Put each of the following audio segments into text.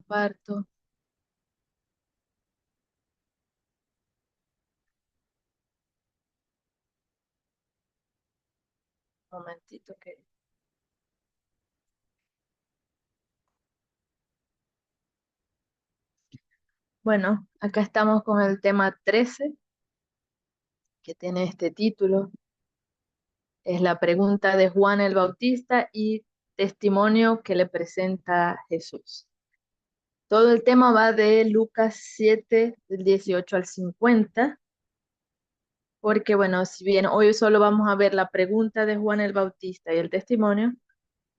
Comparto. Un momentito que... Bueno, acá estamos con el tema 13 que tiene este título. Es la pregunta de Juan el Bautista y testimonio que le presenta Jesús. Todo el tema va de Lucas 7, del 18 al 50, porque bueno, si bien hoy solo vamos a ver la pregunta de Juan el Bautista y el testimonio,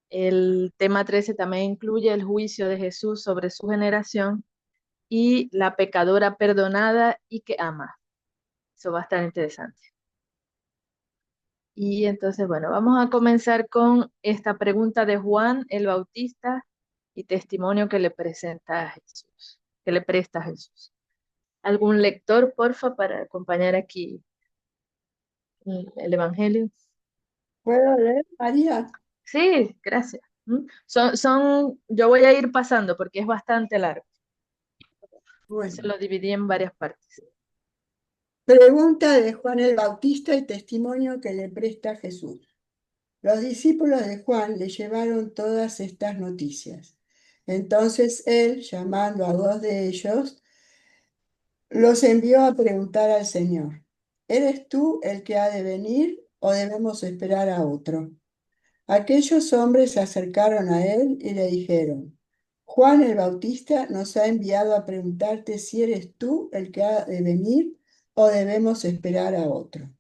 el tema 13 también incluye el juicio de Jesús sobre su generación y la pecadora perdonada y que ama. Eso va a estar interesante. Y entonces, bueno, vamos a comenzar con esta pregunta de Juan el Bautista y testimonio que le presenta a Jesús, que le presta a Jesús. ¿Algún lector, porfa, para acompañar aquí el Evangelio? ¿Puedo leer, María? Sí, gracias. Yo voy a ir pasando porque es bastante largo. Se Bueno, lo dividí en varias partes. pregunta de Juan el Bautista y testimonio que le presta Jesús. Los discípulos de Juan le llevaron todas estas noticias. Entonces él, llamando a dos de ellos, los envió a preguntar al Señor, ¿eres tú el que ha de venir o debemos esperar a otro? Aquellos hombres se acercaron a él y le dijeron, Juan el Bautista nos ha enviado a preguntarte si eres tú el que ha de venir o debemos esperar a otro.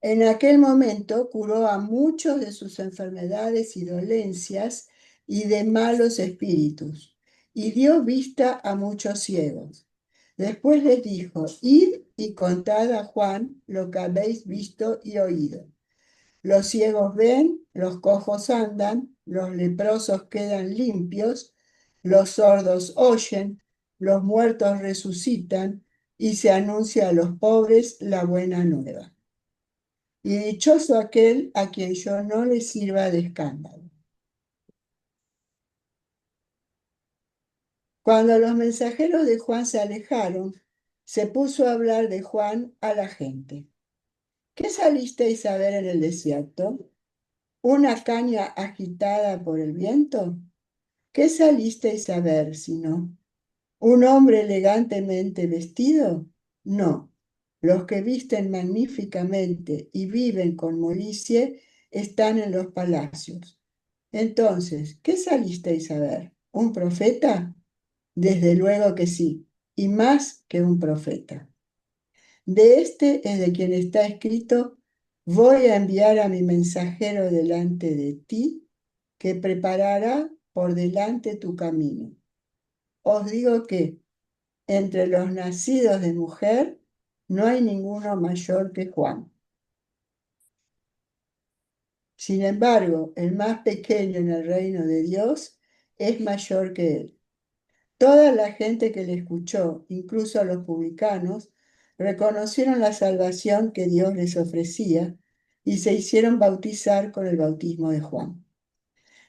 En aquel momento curó a muchos de sus enfermedades y dolencias y de malos espíritus, y dio vista a muchos ciegos. Después les dijo, id y contad a Juan lo que habéis visto y oído. Los ciegos ven, los cojos andan, los leprosos quedan limpios, los sordos oyen, los muertos resucitan y se anuncia a los pobres la buena nueva. Y dichoso aquel a quien yo no le sirva de escándalo. Cuando los mensajeros de Juan se alejaron, se puso a hablar de Juan a la gente. ¿Qué salisteis a ver en el desierto? ¿Una caña agitada por el viento? ¿Qué salisteis a ver, si no? ¿Un hombre elegantemente vestido? No. Los que visten magníficamente y viven con molicie están en los palacios. Entonces, ¿qué salisteis a ver? ¿Un profeta? Desde luego que sí, y más que un profeta. De este es de quien está escrito, voy a enviar a mi mensajero delante de ti, que preparará por delante tu camino. Os digo que entre los nacidos de mujer no hay ninguno mayor que Juan. Sin embargo, el más pequeño en el reino de Dios es mayor que él. Toda la gente que le escuchó, incluso los publicanos, reconocieron la salvación que Dios les ofrecía y se hicieron bautizar con el bautismo de Juan.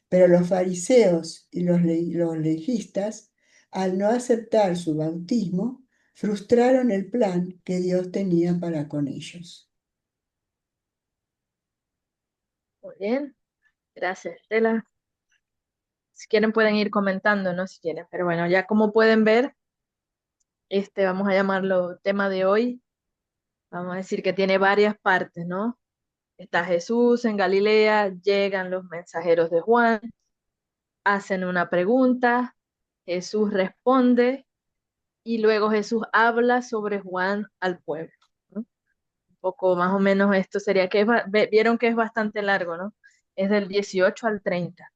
Pero los fariseos y los legistas, al no aceptar su bautismo, frustraron el plan que Dios tenía para con ellos. Muy bien, gracias, Estela. Si quieren pueden ir comentando, ¿no? Si quieren, pero bueno, ya como pueden ver, vamos a llamarlo tema de hoy. Vamos a decir que tiene varias partes, ¿no? Está Jesús en Galilea, llegan los mensajeros de Juan, hacen una pregunta, Jesús responde y luego Jesús habla sobre Juan al pueblo, ¿no? Un poco más o menos esto sería que vieron que es bastante largo, ¿no? Es del 18 al 30.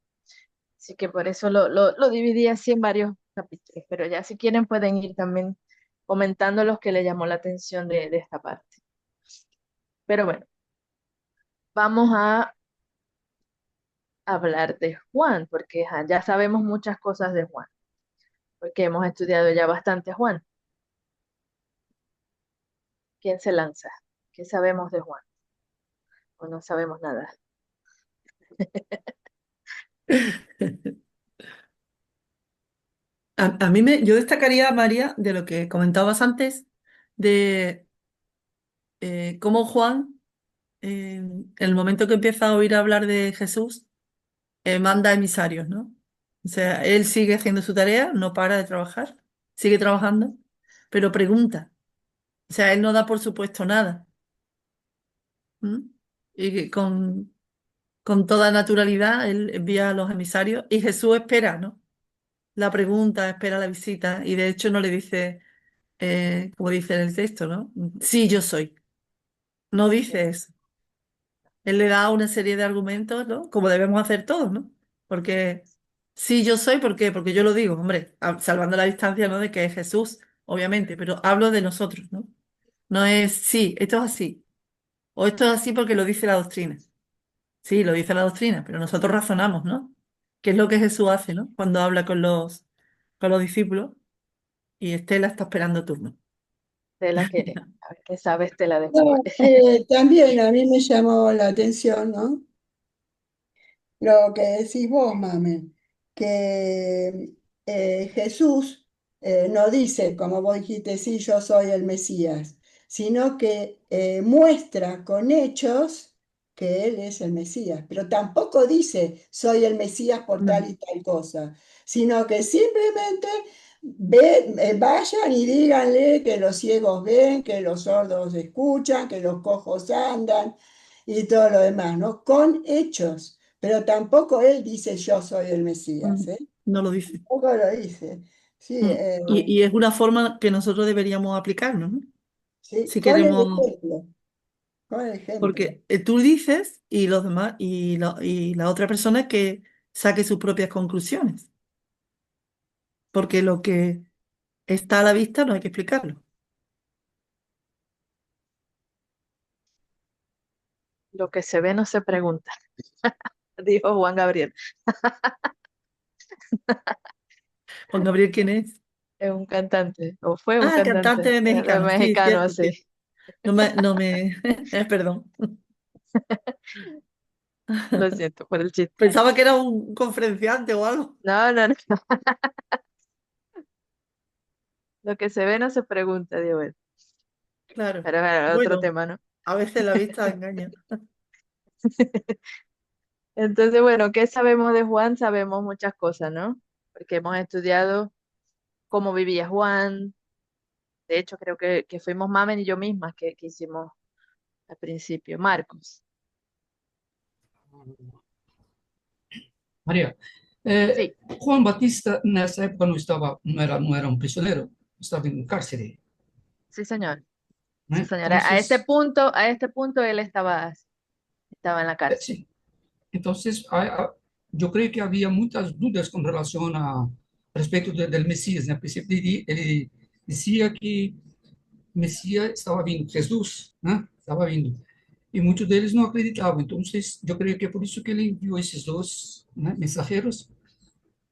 Así que por eso lo dividí así en varios capítulos, pero ya si quieren pueden ir también comentando los que le llamó la atención de esta parte. Pero bueno, vamos a hablar de Juan, porque ya sabemos muchas cosas de Juan, porque hemos estudiado ya bastante a Juan. ¿Quién se lanza? ¿Qué sabemos de Juan? O no sabemos nada. Yo destacaría, María, de lo que comentabas antes, de cómo Juan, en el momento que empieza a oír hablar de Jesús, manda emisarios, ¿no? O sea, él sigue haciendo su tarea, no para de trabajar, sigue trabajando, pero pregunta. O sea, él no da por supuesto nada. ¿M? Y que con toda naturalidad, él envía a los emisarios y Jesús espera, ¿no? La pregunta, espera la visita y de hecho no le dice, como dice en el texto, ¿no? Sí, yo soy. No Sí, dice eso. Él le da una serie de argumentos, ¿no? Como debemos hacer todos, ¿no? Porque sí, yo soy, ¿por qué? Porque yo lo digo, hombre, salvando la distancia, ¿no? De que es Jesús, obviamente, pero hablo de nosotros, ¿no? No es, sí, esto es así, o esto es así porque lo dice la doctrina. Sí, lo dice la doctrina, pero nosotros razonamos, ¿no? ¿Qué es lo que Jesús hace, ¿no? Cuando habla con los discípulos y Estela está esperando turno. Estela, a ver, ¿qué sabe Estela de Juan? No, también a mí me llamó la atención, ¿no? Lo que decís vos, Mamen, que Jesús no dice, como vos dijiste, sí, yo soy el Mesías, sino que muestra con hechos que Él es el Mesías, pero tampoco dice, soy el Mesías por tal Mm, y tal cosa, sino que simplemente vayan y díganle que los ciegos ven, que los sordos escuchan, que los cojos andan y todo lo demás, ¿no? Con hechos. Pero tampoco él dice yo soy el Mm. Mesías, ¿eh? No lo dice. Tampoco lo dice. Sí, Mm. Y es una forma que nosotros deberíamos aplicarnos, ¿no? sí, Si con el queremos, ejemplo, con el ejemplo. porque tú dices y los demás, y la otra persona que saque sus propias conclusiones, porque lo que está a la vista no hay que explicarlo. lo que se ve no se pregunta, dijo Juan Gabriel. Juan Gabriel, ¿quién es? Es un cantante, o fue un Ah, el cantante cantante de mexicano, sí, mexicano, cierto, sí. cierto. Perdón. Lo siento por el chiste. Pensaba que era un conferenciante o algo. No, no, no. Lo que se ve no se pregunta, digo él. Claro. Pero bueno, otro Bueno, tema, ¿no? a veces la vista engaña. Entonces, bueno, ¿qué sabemos de Juan? Sabemos muchas cosas, ¿no? Porque hemos estudiado cómo vivía Juan. De hecho, creo que fuimos Mamen y yo misma que hicimos al principio. Marcos. Maria, Sí, Juan Batista nessa época não era um prisioneiro, estava em cárcere, sí, señor. Sí, né? señor. Então, A este punto él estaba en la cárcel. sim. Então, eu creio que havia muitas dúvidas com relação a respeito do Messias, né? A princípio, ele dizia que o Messias estava vindo, Jesus, né? Estava vindo. E muitos deles não acreditavam. Então, eu creio que é por isso que ele enviou esses dois, né, mensageiros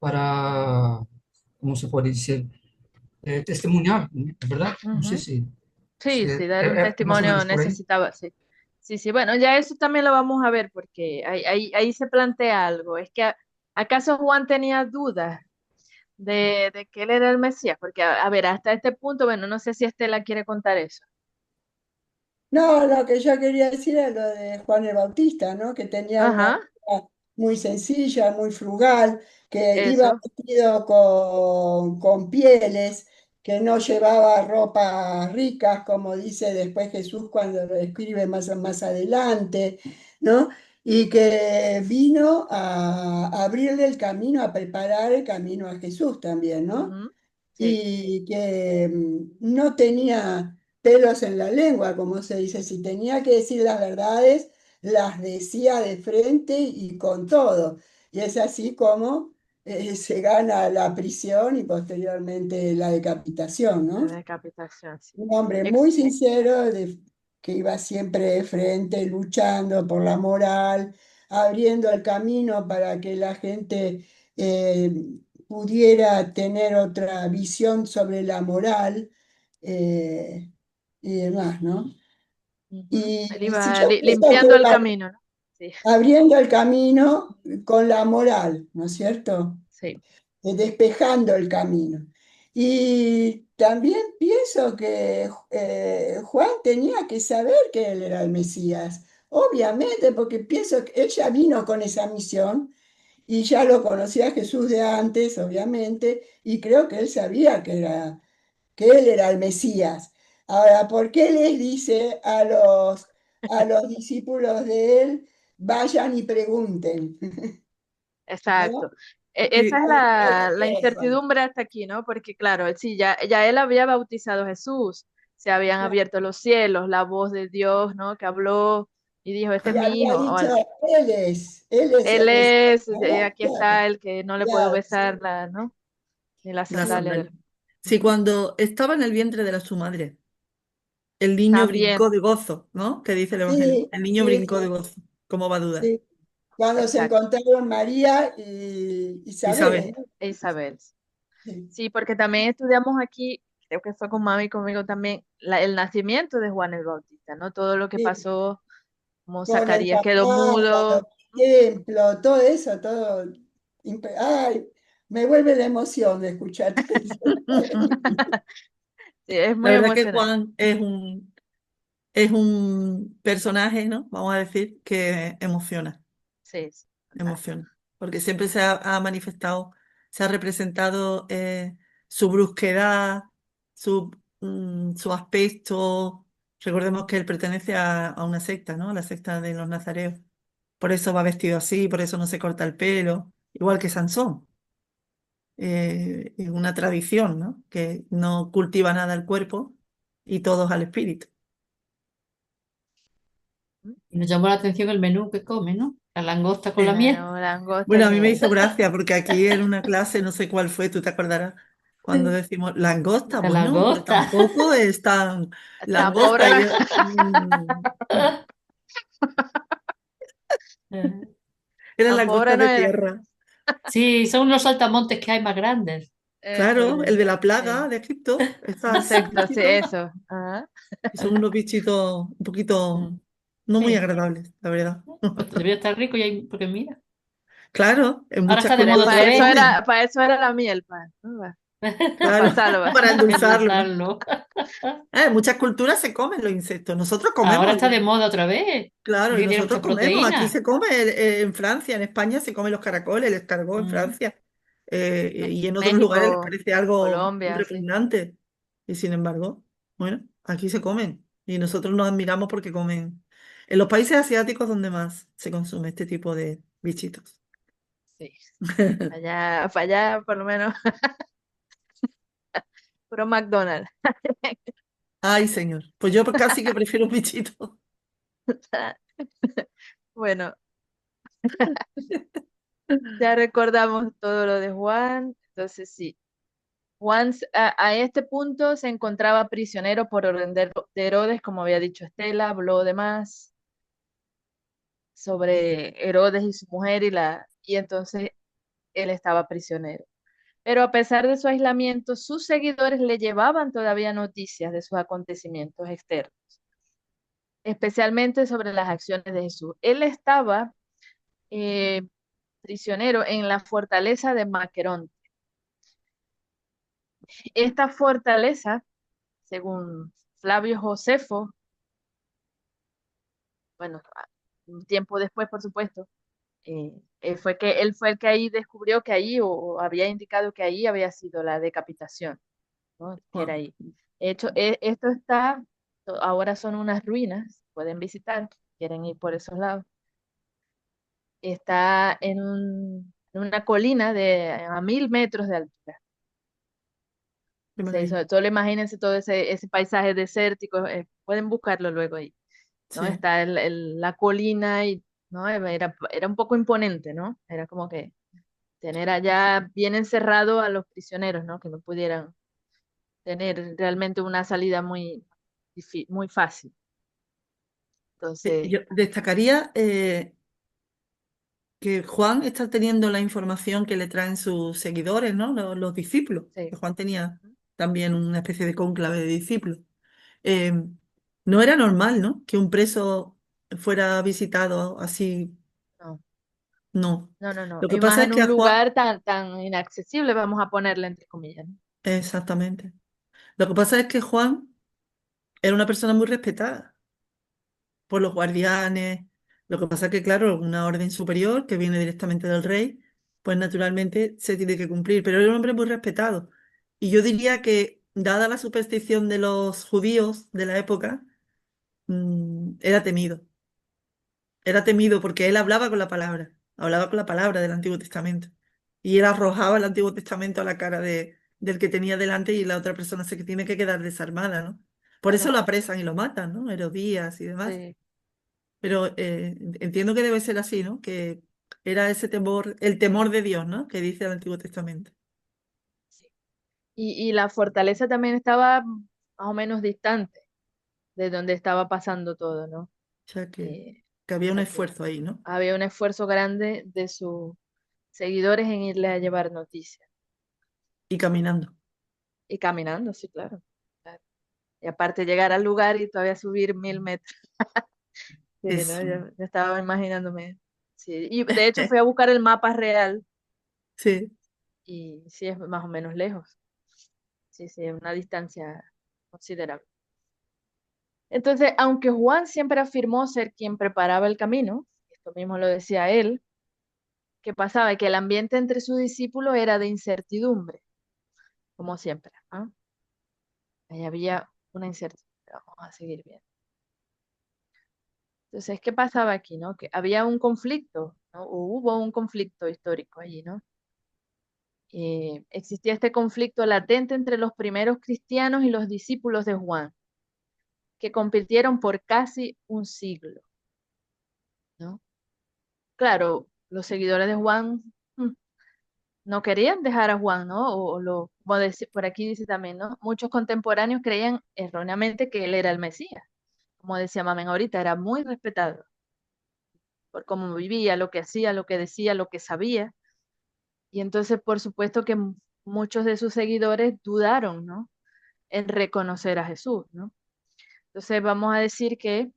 para, como se pode dizer, testemunhar, ¿no? ¿Verdad? No sé Ujú. si Sí, sí, dar un más o testimonio menos por ahí. necesitaba, sí. Sí, sí, bueno, ya eso también lo vamos a ver porque ahí se plantea algo. Es que, ¿acaso Juan tenía dudas de que él era el Mesías? Porque, a ver, hasta este punto, bueno, no sé si Estela quiere contar eso. No, lo que yo quería decir era lo de Juan el Bautista, ¿no? Que tenía una Ajá, vida muy sencilla, muy frugal, que iba eso. vestido con pieles, que no llevaba ropas ricas, como dice después Jesús cuando lo escribe más adelante, ¿no? Y que vino a abrirle el camino, a preparar el camino a Jesús también, ¿no? Ujú. Sí, Y que no tenía pelos en la lengua, como se dice, si tenía que decir las verdades, las decía de frente y con todo. Y es así como se gana la prisión y posteriormente la decapitación, la ¿no? decapitación, sí. Un hombre muy Ex- sincero, que iba siempre de frente, luchando por la moral, abriendo el camino para que la gente eh, pudiera tener otra visión sobre la moral eh, y demás, ¿no? Ujú. Y Él si iba yo pienso que limpiando el camino, ¿no? Sí, abriendo el camino con la moral, ¿no es cierto? sí, Despejando el camino. Y también pienso que Juan tenía que saber que él era el Mesías, obviamente, porque pienso que él ya vino con esa misión y ya lo conocía a Jesús de antes, obviamente, y creo que él sabía que él era el Mesías. Ahora, ¿por qué les dice a los discípulos de él, vayan y pregunten? exacto. ¿No? Esa Sí, es Otra la cosa. incertidumbre hasta aquí, ¿no? Porque claro, sí, ya él había bautizado a Jesús, se habían abierto los cielos, la voz de Dios, ¿no? Que habló y dijo, este es Y mi había hijo. dicho, él es Él el Mesías, es, ¿no? aquí Claro, está el que no le puedo claro, besar, ¿no? Ni la la sandalia sandalia. del... Sí, Ujú. cuando estaba en el vientre de su madre, el niño También, brincó de gozo, ¿no? Que dice el Evangelio. sí, El niño sí, brincó de gozo. ¿Cómo va a dudar? sí. Cuando se exacto. encontraron María y Isabel, Isabel. ¿no? E Isabel. Sí, Sí, porque también estudiamos aquí, creo que fue con mami y conmigo también, el nacimiento de Juan el Bautista, ¿no? Todo lo que sí. pasó, como Con el Zacarías quedó papá, mudo. el templo, todo eso, todo. Ay, me vuelve la emoción de escuchar todo eso. Sí, es La muy verdad que emocionante. Juan es un personaje, ¿no? Vamos a decir, que emociona, Sí, sí, fantástico. emociona. Porque siempre ha manifestado, se ha representado su brusquedad, su aspecto. Recordemos que él pertenece a una secta, ¿no? A la secta de los nazareos. Por eso va vestido así, por eso no se corta el pelo, igual que Sansón. Es una tradición, ¿no? Que no cultiva nada el cuerpo y todos al espíritu. Y nos llamó la atención el menú que come, ¿no? La langosta con la Sí. miel. Claro, langosta Bueno, y a mí me miel. hizo gracia porque aquí en una clase, no sé cuál fue, tú te acordarás, cuando decimos langosta, La bueno, pero langosta. tampoco es tan Tan pobre langosta. Y la... yo, eran Tan pobre langostas no de era. tierra. Sí, son los saltamontes que hay más grandes. Eso Claro, el es. de la Sí. plaga de Egipto, esos Insectos, sí, bichitos, eso. Ajá. son unos bichitos un poquito Mm. no muy Sí, agradables, la verdad. pues debería estar rico y porque mira, Claro, en ahora muchas está de moda culturas otra lo vez. comen, Para eso era la miel, ¿no? Para claro, salva. para endulzarlo. Endulzarlo. En muchas culturas se comen los insectos, nosotros Ahora comemos. está de moda otra vez. Claro, y Porque tiene nosotros mucha comemos, aquí proteína. se come, en Francia, en España se comen los caracoles, el escargot en Mm. Francia, y en otros lugares les México, parece algo Colombia, sí. repugnante, y sin embargo, bueno, aquí se comen, y nosotros nos admiramos porque comen. En los países asiáticos donde más se consume este tipo de bichitos. Sí. Para allá, por lo menos, puro McDonald's. Ay, señor, pues yo casi que prefiero un bichito. Bueno, ya recordamos todo lo de Juan. Entonces, sí. Juan a este punto se encontraba prisionero por orden de Herodes, como había dicho Estela, habló de más sobre Herodes y su mujer y entonces él estaba prisionero. Pero a pesar de su aislamiento, sus seguidores le llevaban todavía noticias de sus acontecimientos externos, especialmente sobre las acciones de Jesús. Él estaba eh, prisionero en la fortaleza de Maquerón. Esta fortaleza, según Flavio Josefo, bueno, un tiempo después, por supuesto, él fue el que ahí descubrió que ahí, o había indicado que ahí había sido la decapitación, ¿no? Que era Wow, ahí. De hecho, esto está, ahora son unas ruinas, pueden visitar, quieren ir por esos lados. Está en una colina a 1000 metros de altura. qué Sí, maravilla. solo imagínense todo ese paisaje desértico, pueden buscarlo luego ahí, ¿no? Sí. Está la colina y, ¿no? Era un poco imponente, ¿no? Era como que tener allá bien encerrado a los prisioneros, ¿no? Que no pudieran tener realmente una salida muy fácil. Entonces, Yo destacaría que Juan está teniendo la información que le traen sus seguidores, ¿no? Los discípulos, sí. que Juan tenía también una especie de cónclave de discípulos. Eh, no era normal, ¿no? Que un preso fuera visitado así, No, no. no. Lo que Y más pasa es en que un a Juan, lugar tan inaccesible, vamos a ponerle entre comillas, ¿no? exactamente. Lo que pasa es que Juan era una persona muy respetada por los guardianes. Lo que pasa es que, claro, una orden superior que viene directamente del rey, pues naturalmente se tiene que cumplir. Pero era un hombre muy respetado. Y yo diría que, dada la superstición de los judíos de la época, era temido. Era temido porque él hablaba con la palabra del Antiguo Testamento. Y él arrojaba el Antiguo Testamento a la cara del que tenía delante y la otra persona se tiene que quedar desarmada, ¿no? Por eso Claro, lo apresan y lo matan, ¿no? Herodías y demás. sí. Pero entiendo que debe ser así, ¿no? Que era ese temor, el temor de Dios, ¿no? Que dice el Antiguo Testamento. Sí. Y la fortaleza también estaba más o menos distante de donde estaba pasando todo, ¿no? O sea Eh, que o había un sea que esfuerzo ahí, ¿no? había un esfuerzo grande de sus seguidores en irle a llevar noticias. Y caminando. Y caminando, sí, claro. Claro. Y aparte llegar al lugar y todavía subir 1000 metros. Sí, ¿no? Eso. Yo estaba imaginándome. Sí. Y de hecho fui a buscar el mapa real Sí, y sí es más o menos lejos. Sí, sí, es una distancia considerable. Entonces, aunque Juan siempre afirmó ser quien preparaba el camino, esto mismo lo decía él, que pasaba que el ambiente entre sus discípulos era de incertidumbre, como siempre, ¿ah? Ahí había una incertidumbre, vamos a seguir viendo. Entonces, ¿qué pasaba aquí, no? Que había un conflicto, ¿no? O hubo un conflicto histórico allí, ¿no? Existía este conflicto latente entre los primeros cristianos y los discípulos de Juan, que compitieron por casi un siglo, ¿no? Claro, los seguidores de Juan no querían dejar a Juan, ¿no? Como por aquí dice también, ¿no? Muchos contemporáneos creían erróneamente que él era el Mesías. Como decía Mamen ahorita, era muy respetado por cómo vivía, lo que hacía, lo que decía, lo que sabía. Y entonces, por supuesto que muchos de sus seguidores dudaron, ¿no? En reconocer a Jesús, ¿no? Entonces, vamos a decir que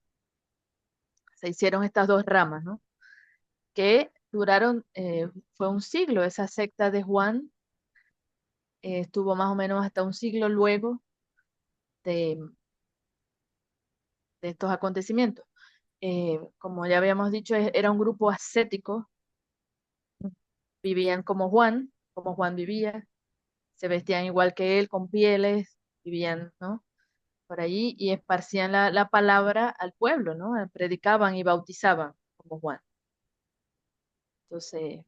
se hicieron estas dos ramas, ¿no? Que duraron, fue un siglo, esa secta de Juan estuvo más o menos hasta un siglo luego de, de estos acontecimientos. Como ya habíamos dicho, era un grupo ascético, vivían como Juan vivía, se vestían igual que él, con pieles, vivían, ¿no? Por allí y esparcían la palabra al pueblo, ¿no? Predicaban y bautizaban como Juan. Entonces,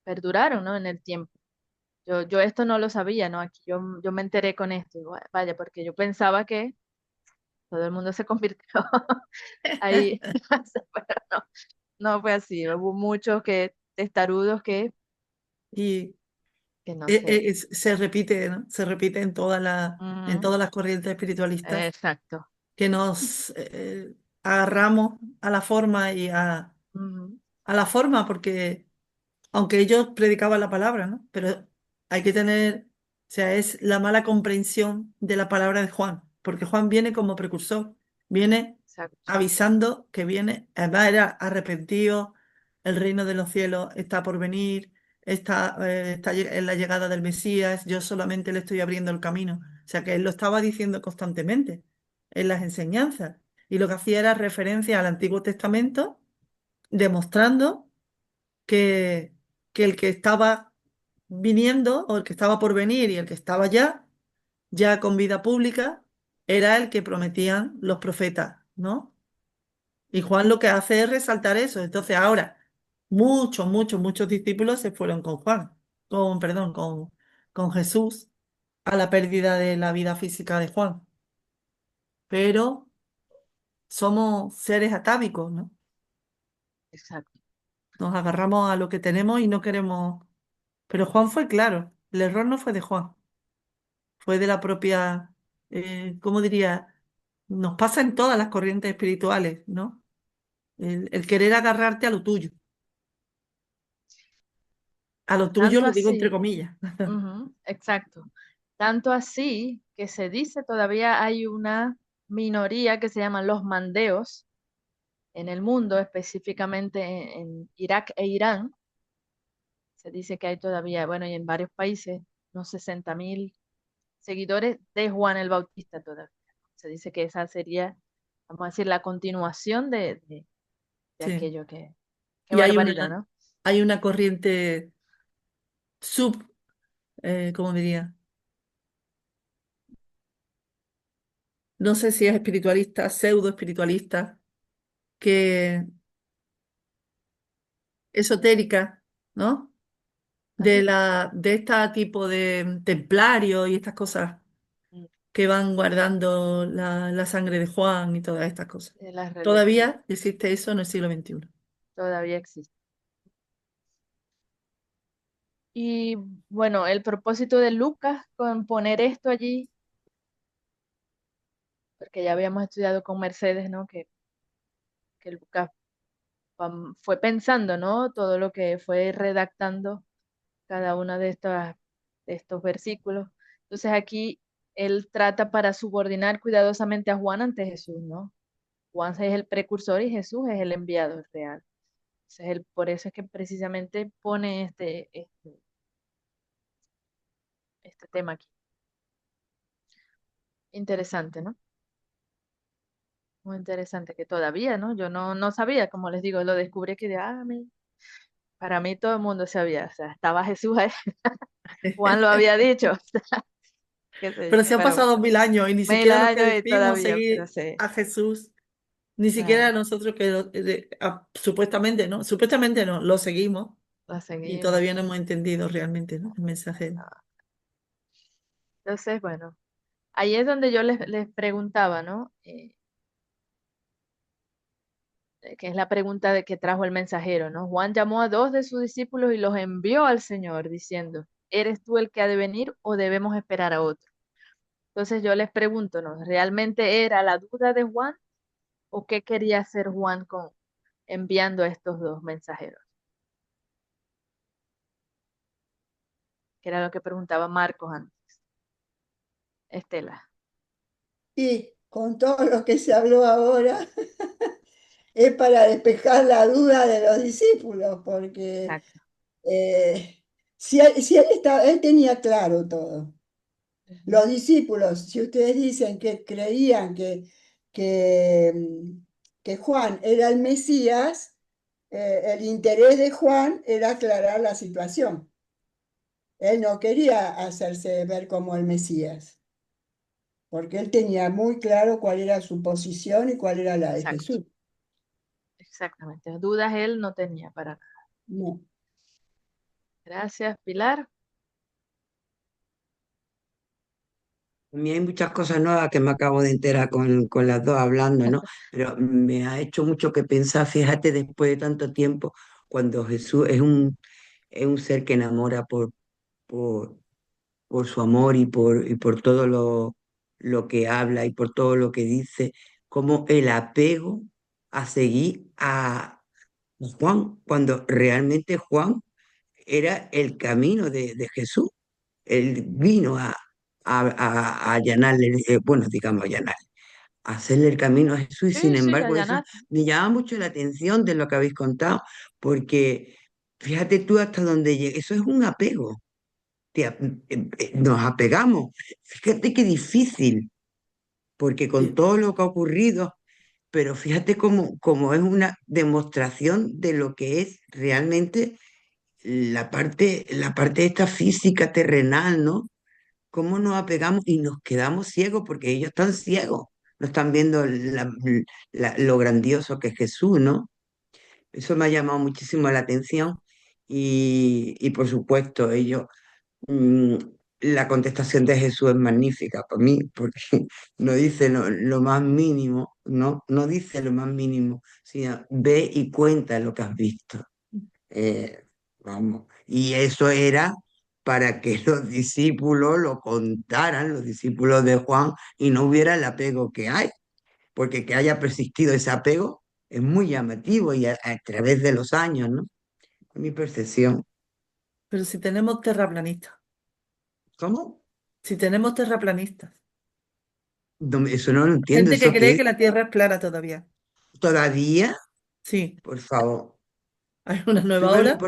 perduraron, ¿no? En el tiempo. Yo esto no lo sabía, ¿no? Aquí yo me enteré con esto, y vaya, porque yo pensaba que todo el mundo se convirtió ahí, pero no, no fue así. Hubo muchos testarudos y que no sé. se repite, ¿no? Se repite en Ujú, todas las corrientes espiritualistas exacto. que nos agarramos a la forma Ujú, a la forma porque aunque ellos predicaban la palabra, ¿no? Pero hay que tener, o sea, es la mala comprensión de la palabra de Juan, porque Juan viene como precursor, viene exacto. avisando que viene, además era arrepentido, el reino de los cielos está por venir, está en la llegada del Mesías, yo solamente le estoy abriendo el camino. O sea, que él lo estaba diciendo constantemente en las enseñanzas. Y lo que hacía era referencia al Antiguo Testamento, demostrando que, que el que estaba viniendo o el que estaba por venir y el que estaba ya con vida pública, era el que prometían los profetas, ¿no? Y Juan lo que hace es resaltar eso. Entonces ahora muchos discípulos se fueron con Juan, perdón, con Jesús a la pérdida de la vida física de Juan. Pero somos seres atávicos, ¿no? Exacto. Nos agarramos a lo que tenemos y no queremos. Pero Juan fue claro, el error no fue de Juan, fue de la propia, ¿cómo diría? Nos pasa en todas las corrientes espirituales, ¿no? El querer agarrarte a lo tuyo Tanto lo digo entre así, comillas. ujú, exacto. Tanto así que se dice todavía hay una minoría que se llaman los mandeos, en el mundo, específicamente en Irak e Irán. Se dice que hay todavía, bueno, y en varios países, unos 60.000 seguidores de Juan el Bautista todavía. Se dice que esa sería, vamos a decir, la continuación de Sí. aquello que, qué Y barbaridad, ¿no? hay una corriente sub, ¿cómo diría? No sé si es espiritualista, pseudo espiritualista, que esotérica, ¿no? Ajá. De este tipo de templarios y estas cosas Mm, que van guardando la sangre de Juan y todas estas cosas. de las religiones, Todavía existe eso en el siglo XXI. todavía existe. Y bueno, el propósito de Lucas con poner esto allí, porque ya habíamos estudiado con Mercedes, ¿no? Que Lucas fue pensando, ¿no? Todo lo que fue redactando cada uno de estos versículos. Entonces aquí él trata para subordinar cuidadosamente a Juan ante Jesús, ¿no? Juan es el precursor y Jesús es el enviado real. Entonces por eso es que precisamente pone este tema aquí. Interesante, ¿no? Muy interesante que todavía, ¿no? Yo no sabía, como les digo, lo descubrí que para mí todo el mundo sabía, o sea, estaba Jesús ahí, Juan lo había dicho, o sea, qué sé Pero yo, se han pero bueno, pasado 2000 años y ni 1000 siquiera los que años y decimos todavía, pero seguir sí, a Jesús, ni siquiera claro, nosotros que supuestamente, ¿no? Supuestamente no, lo seguimos lo y seguimos. todavía no hemos entendido realmente, ¿no? El mensaje. Entonces, bueno, ahí es donde yo les preguntaba, ¿no? Que es la pregunta de que trajo el mensajero, ¿no? Juan llamó a dos de sus discípulos y los envió al Señor diciendo, ¿eres tú el que ha de venir o debemos esperar a otro? Entonces yo les pregunto, ¿no? ¿Realmente era la duda de Juan o qué quería hacer Juan con enviando a estos dos mensajeros? Que era lo que preguntaba Marcos antes. Estela. Y con todo lo que se habló ahora, es para despejar la duda de los discípulos, porque Exacto. él tenía claro todo. Ujú. Los discípulos, si ustedes dicen que creían que, que Juan era el Mesías, el interés de Juan era aclarar la situación. Él no quería hacerse ver como el Mesías, porque él tenía muy claro cuál era su posición y cuál era la de Exacto. Jesús. Exactamente. Dudas él no tenía para nada. No. Gracias, Pilar. A mí hay muchas cosas nuevas que me acabo de enterar con las dos hablando, ¿no? Pero me ha hecho mucho que pensar, fíjate, después de tanto tiempo, cuando Jesús es un ser que enamora por, por su amor y por todo lo que habla y por todo lo que dice, como el apego a seguir a Juan, cuando realmente Juan era el camino de Jesús. Él vino a allanarle, bueno, digamos, allanar, a hacerle el camino a Jesús y sin Sí, sí, embargo eso Ayanat. me llama mucho la atención de lo que habéis contado, porque fíjate tú hasta dónde llega, eso es un apego, nos apegamos, fíjate qué difícil, porque con Y- todo lo que ha ocurrido, pero fíjate cómo es una demostración de lo que es realmente la parte esta física terrenal, ¿no? Cómo nos apegamos y nos quedamos ciegos porque ellos están ciegos, no están viendo lo grandioso que es Jesús, ¿no? Eso me ha llamado muchísimo la atención y por supuesto ellos, mm, la contestación de Jesús es magnífica para mí porque no dice lo más mínimo, ¿no? No dice lo más mínimo, sino ve y cuenta lo que has visto. Eh, vamos, y eso era para que los discípulos lo contaran, los discípulos de Juan, y no hubiera el apego que hay, porque que haya persistido ese apego es muy llamativo y a través de los años, ¿no? Mi percepción. Pero si tenemos terraplanistas, ¿Cómo? si tenemos terraplanistas, No, eso no lo entiendo, gente que ¿eso cree qué que es? la Tierra es plana todavía. todavía, Sí, por favor. hay una Tú nueva ves hora.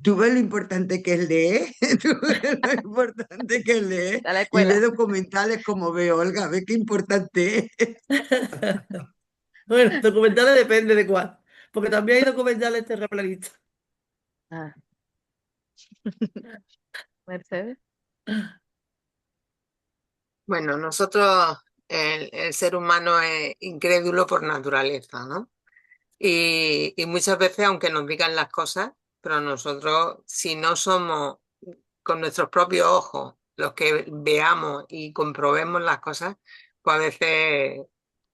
tú ves lo importante que es leer, tú ves lo importante que es leer A la y ve escuela. documentales como ve Olga, ve qué importante es. Bueno, documentales depende de cuál, porque también hay documentales terraplanistas. Ah, Mercedes. Bueno, nosotros, el ser humano es incrédulo por naturaleza, ¿no? Y muchas veces, aunque nos digan las cosas, pero nosotros, si no somos con nuestros propios ojos los que veamos y comprobemos las cosas, pues a veces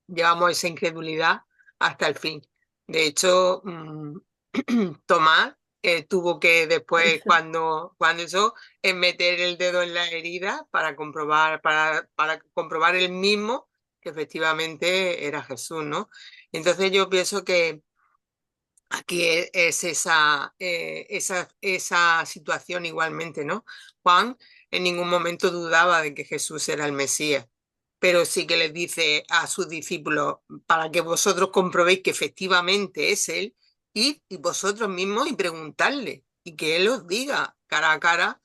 llevamos esa incredulidad hasta el fin. De hecho, Tomás tuvo que después, cuando eso, meter el dedo en la herida para comprobar él mismo que efectivamente era Jesús, ¿no? Entonces yo pienso que aquí es esa situación igualmente, ¿no? Juan en ningún momento dudaba de que Jesús era el Mesías, pero sí que les dice a sus discípulos, para que vosotros comprobéis que efectivamente es Él, id y vosotros mismos y preguntarle, y que Él os diga cara a cara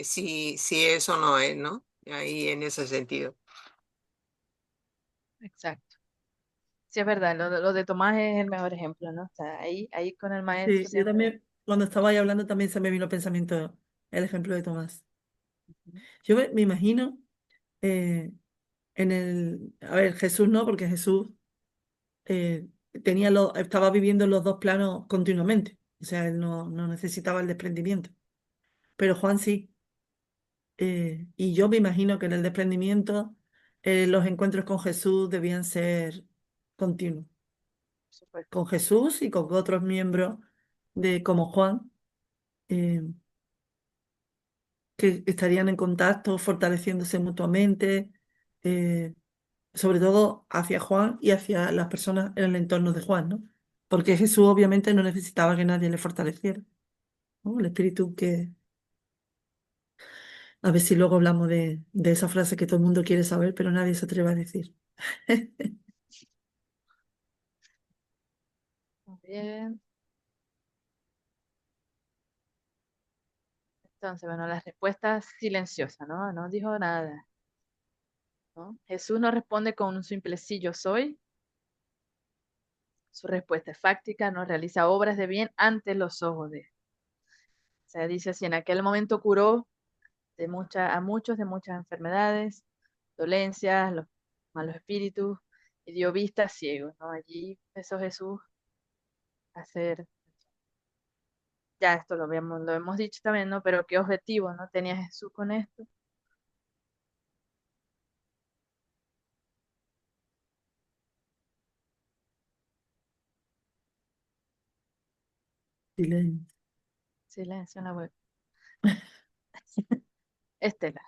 si es o no es, ¿no? Ahí en ese sentido. Exacto. Sí, es verdad, lo de Tomás es el mejor ejemplo, ¿no? O sea, ahí con el maestro Sí, yo siempre. también, cuando estaba ahí hablando, también se me vino al pensamiento el ejemplo de Tomás. Ujú. Yo me imagino eh, a ver, Jesús no, porque Jesús eh, estaba viviendo en los dos planos continuamente. O sea, él no necesitaba el desprendimiento. Pero Juan sí. Y yo me imagino que en el desprendimiento los encuentros con Jesús debían ser continuos. Por supuesto. Con Jesús y con otros miembros como Juan, eh, que estarían en contacto, fortaleciéndose mutuamente, eh, sobre todo hacia Juan y hacia las personas en el entorno de Juan, ¿no? Porque Jesús obviamente no necesitaba que nadie le fortaleciera, ¿no? El espíritu que, a ver si luego hablamos de esa frase que todo el mundo quiere saber, pero nadie se atreve a decir. Muy bien. Entonces, bueno, la respuesta silenciosa, ¿no? No dijo nada, ¿no? Jesús no responde con un simple sí, yo soy. Su respuesta es fáctica, no realiza obras de bien ante los ojos de él. O sea, dice así, en aquel momento curó a muchos de muchas enfermedades, dolencias, los malos espíritus, y dio vista a ciegos, ¿no? Allí empezó Jesús a hacer, ya esto lo hemos dicho también, ¿no? Pero qué objetivo, ¿no? Tenía Jesús con esto. Silencio. Silencio en la web. Estela,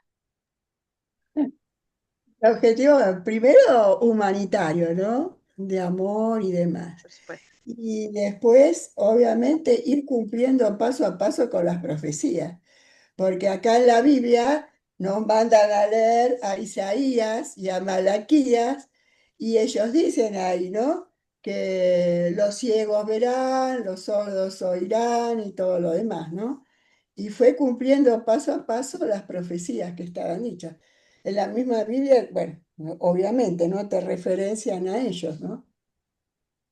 El objetivo primero humanitario, ¿no? De amor y demás. por supuesto. Y después, obviamente, ir cumpliendo paso a paso con las profecías. Porque acá en la Biblia nos mandan a leer a Isaías y a Malaquías, y ellos dicen ahí, ¿no? Que los ciegos verán, los sordos oirán y todo lo demás, ¿no? Y fue cumpliendo paso a paso las profecías que estaban dichas. En la misma Biblia, bueno, obviamente no te referencian a ellos, ¿no?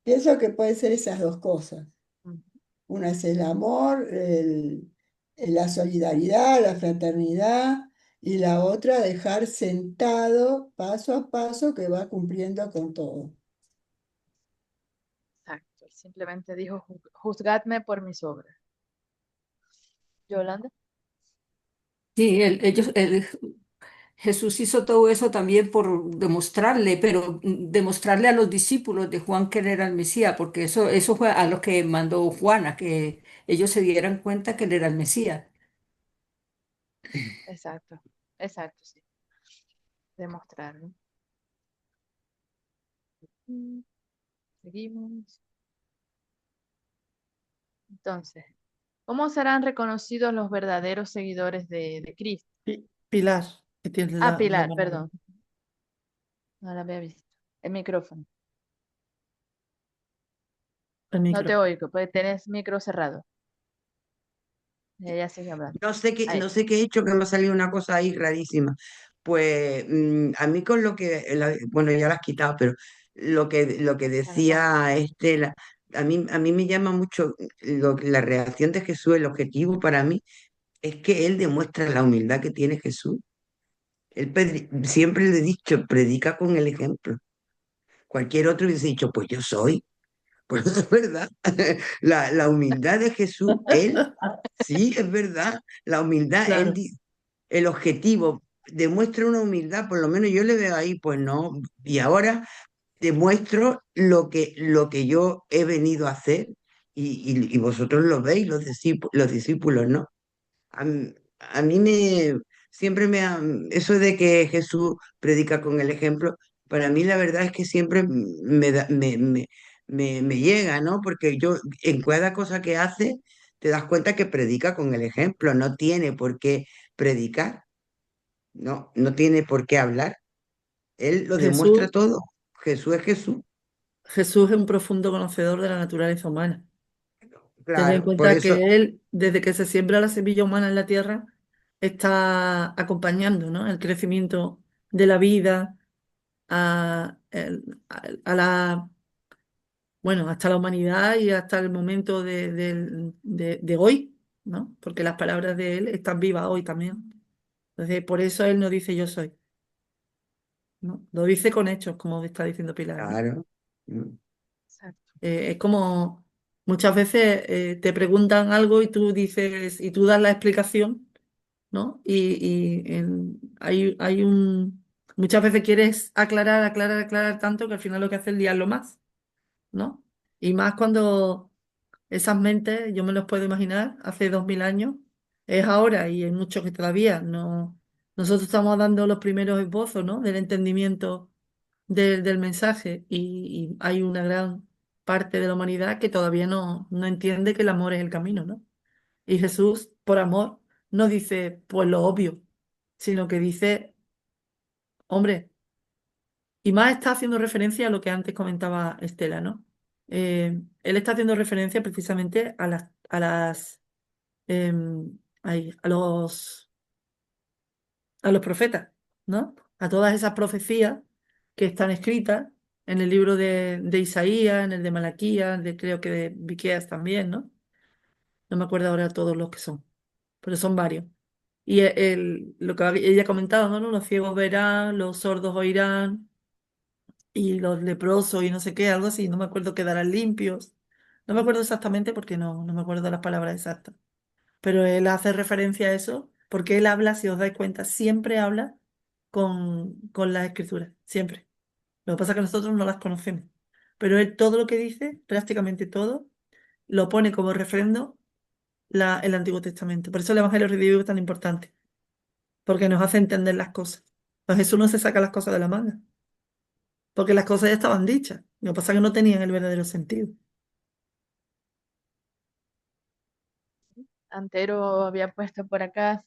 Pienso que pueden ser esas dos cosas. Mm, Una es el amor, la solidaridad, la fraternidad, y la otra dejar sentado paso a paso que va cumpliendo con todo. exacto. Él simplemente dijo, Juzgadme por mis obras. Yolanda, Sí, Jesús hizo todo eso también por demostrarle, pero demostrarle a los discípulos de Juan que él era el Mesías, porque eso fue a los que mandó Juan, a que ellos se dieran cuenta que él era el Mesías. exacto, exacto, sí. Demostrarlo. Mm, Seguimos. Entonces, ¿cómo serán reconocidos los verdaderos seguidores de Cristo? Pilar, que tiene Ah, la Pilar, mano. perdón, no la había visto. El micrófono. El No te micro. oigo, pues tenés micro cerrado. Ya sigue hablando. Ahí. No sé qué he hecho, que me ha salido una cosa ahí rarísima. Pues a mí con lo que, bueno, ya la has quitado, pero lo que Bueno, no. decía Estela, a mí me llama mucho la reacción de Jesús, el objetivo para mí es que él demuestra la humildad que tiene Jesús. Siempre le he dicho, predica con el ejemplo. Cualquier otro hubiese dicho, pues yo soy. Pues es verdad. La humildad de Jesús, él, sí, es verdad. La humildad, Claro, el objetivo, demuestra una humildad, por lo menos yo le veo ahí, pues no. Y ahora demuestro lo que yo he venido a hacer y vosotros lo veis, los discípulos, ¿no? A mí siempre eso de que Jesús predica con el ejemplo, para mí la verdad es que siempre me llega, ¿no? Porque yo en cada cosa que hace te das cuenta que predica con el ejemplo, no tiene por qué predicar, no tiene por qué hablar, él lo demuestra Jesús, todo, Jesús es Jesús, Jesús es un profundo conocedor de la naturaleza humana. Ten en claro, por cuenta eso, que él, desde que se siembra la semilla humana en la tierra, está acompañando, ¿no? El crecimiento de la vida a la, bueno, hasta la humanidad y hasta el momento de hoy, ¿no? Porque las palabras de él están vivas hoy también. Entonces, por eso él no dice yo soy, ¿no? Lo dice con hechos, como está diciendo Pilar, ¿no? claro. Mm. Exacto. Es como muchas veces te preguntan algo y tú dices, y tú das la explicación, ¿no? Muchas veces quieres aclarar, aclarar, aclarar tanto que al final lo que hace es liarlo más, ¿no? Y más cuando esas mentes, yo me los puedo imaginar, hace 2000 años, es ahora y hay muchos que todavía no. Nosotros estamos dando los primeros esbozos, ¿no? Del entendimiento del mensaje y hay una gran parte de la humanidad que todavía no entiende que el amor es el camino, ¿no? Y Jesús, por amor, no dice pues lo obvio, sino que dice, hombre, y más está haciendo referencia a lo que antes comentaba Estela, ¿no? Él está haciendo referencia precisamente a los profetas, ¿no? A todas esas profecías que están escritas en el libro de Isaías, en el de Malaquías, creo que de Miqueas también, ¿no? No me acuerdo ahora todos los que son, pero son varios. Y lo que ella comentaba, ¿no? Los ciegos verán, los sordos oirán, y los leprosos y no sé qué, algo así, no me acuerdo, quedarán limpios. No me acuerdo exactamente porque no me acuerdo de las palabras exactas. Pero él hace referencia a eso porque él habla, si os dais cuenta, siempre habla con las escrituras, siempre. Lo que pasa es que nosotros no las conocemos. Pero él todo lo que dice, prácticamente todo, lo pone como refrendo el Antiguo Testamento. Por eso el Evangelio redimido es tan importante, porque nos hace entender las cosas. Pues Jesús no se saca las cosas de la manga, porque las cosas ya estaban dichas. Lo que pasa es que no tenían el verdadero sentido. Antero había puesto por acá,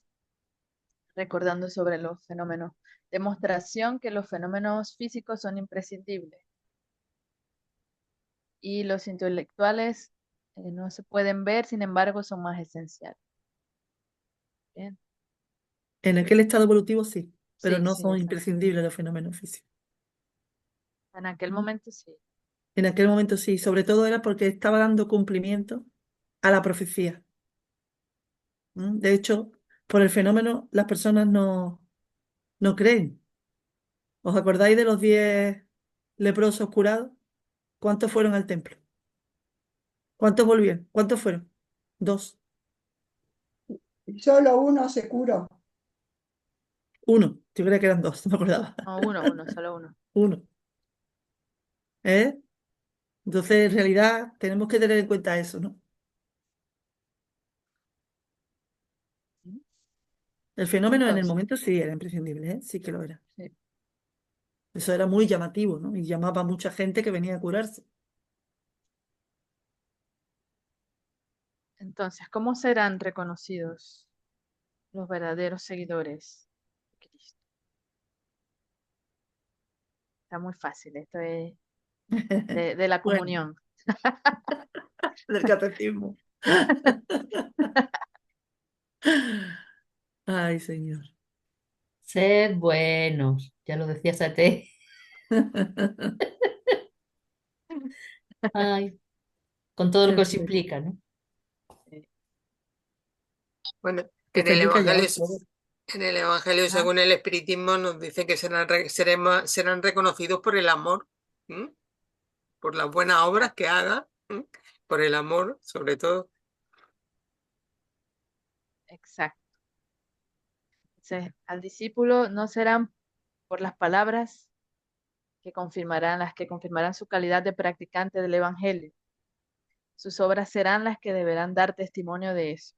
recordando sobre los fenómenos. Demostración que los fenómenos físicos son imprescindibles y los intelectuales no se pueden ver, sin embargo, son más esenciales. Bien. En aquel estado evolutivo sí, pero Sí, no sí, son exacto. imprescindibles los fenómenos físicos. En aquel ¿No? momento sí. En aquel momento sí, sobre todo era porque estaba dando cumplimiento a la profecía. ¿No? De hecho, por el fenómeno las personas no creen. ¿Os acordáis de los 10 leprosos curados? ¿Cuántos fueron al templo? ¿Cuántos volvieron? ¿Cuántos fueron? Dos. Y solo uno se curó. Uno. Yo creía que eran dos, no me acordaba. No, uno, solo uno. Uno. ¿Eh? Entonces, en realidad, tenemos que tener en cuenta eso, ¿no? ¿Sí? El fenómeno en el Entonces, momento sí era imprescindible, ¿eh? Sí que lo era. sí. Eso era muy llamativo, ¿no? Y llamaba a mucha gente que venía a curarse. Entonces, ¿cómo serán reconocidos los verdaderos seguidores de Cristo? Está muy fácil, esto es de la Bueno, comunión. del catecismo. Ay, señor. Sed buenos, ya lo decía Sate. Ay, con todo lo que En os serio. implica, ¿no? Bueno, Que estáis muy callados todos. en el Evangelio Ajá, según el Espiritismo nos dice que serán reconocidos por el amor, ¿m? Por las buenas obras que hagan, ¿m? Por el amor, sobre todo. exacto. Entonces, al discípulo no serán por las palabras las que confirmarán su calidad de practicante del Evangelio. Sus obras serán las que deberán dar testimonio de eso.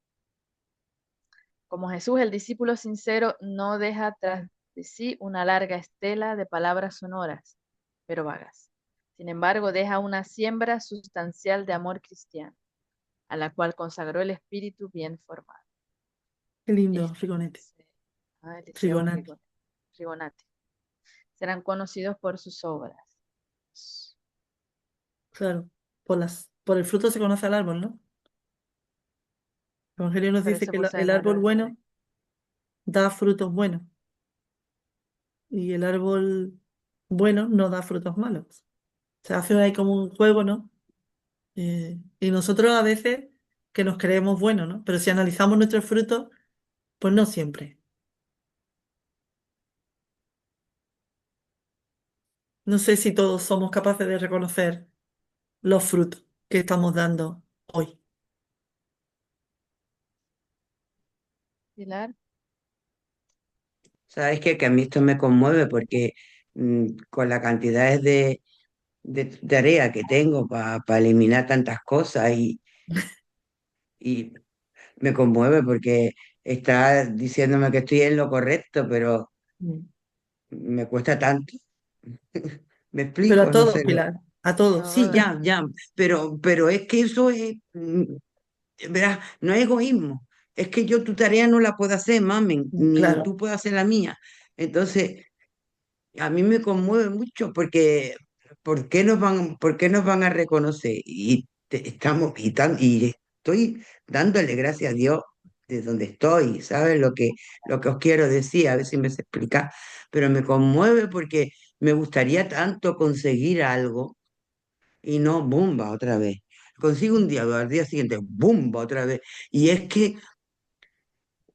Como Jesús, el discípulo sincero no deja tras de sí una larga estela de palabras sonoras, pero vagas. Sin embargo, deja una siembra sustancial de amor cristiano, a la cual consagró el espíritu bien formado. Qué lindo, Este, Rigonete. Eliseo Rigonati. Rigonati. Serán conocidos por sus obras. Claro. Por el fruto se conoce al árbol, ¿no? El Evangelio nos Por dice eso que puse el el árbol árbol. bueno da frutos buenos y el árbol bueno no da frutos malos. Se hace ahí como un juego, ¿no? Y nosotros a veces que nos creemos buenos, ¿no? Pero si analizamos nuestros frutos, pues no siempre. No sé si todos somos capaces de reconocer los frutos que estamos dando hoy. Pilar, Sabes que a mí esto me conmueve porque con la cantidad de tarea que tengo para eliminar tantas cosas y me conmueve porque está diciéndome que estoy en lo correcto, pero Mm. me cuesta tanto. ¿Me Pero a explico? No todos, sé. Pilar, a todos. Sí, ya, pero es que eso es, verás, no es egoísmo. Es que yo tu tarea no la puedo hacer, mamen, ni Claro, tú puedes hacer la mía. Entonces, a mí me conmueve mucho porque por qué nos van a reconocer? Y estoy dándole gracias a Dios de donde estoy, ¿sabes? Lo que os quiero decir, a ver si me se explica, pero me conmueve porque me gustaría tanto conseguir algo y no, ¡bumba! Otra vez. Consigo un día, al día siguiente, ¡bumba! Otra vez. Y es que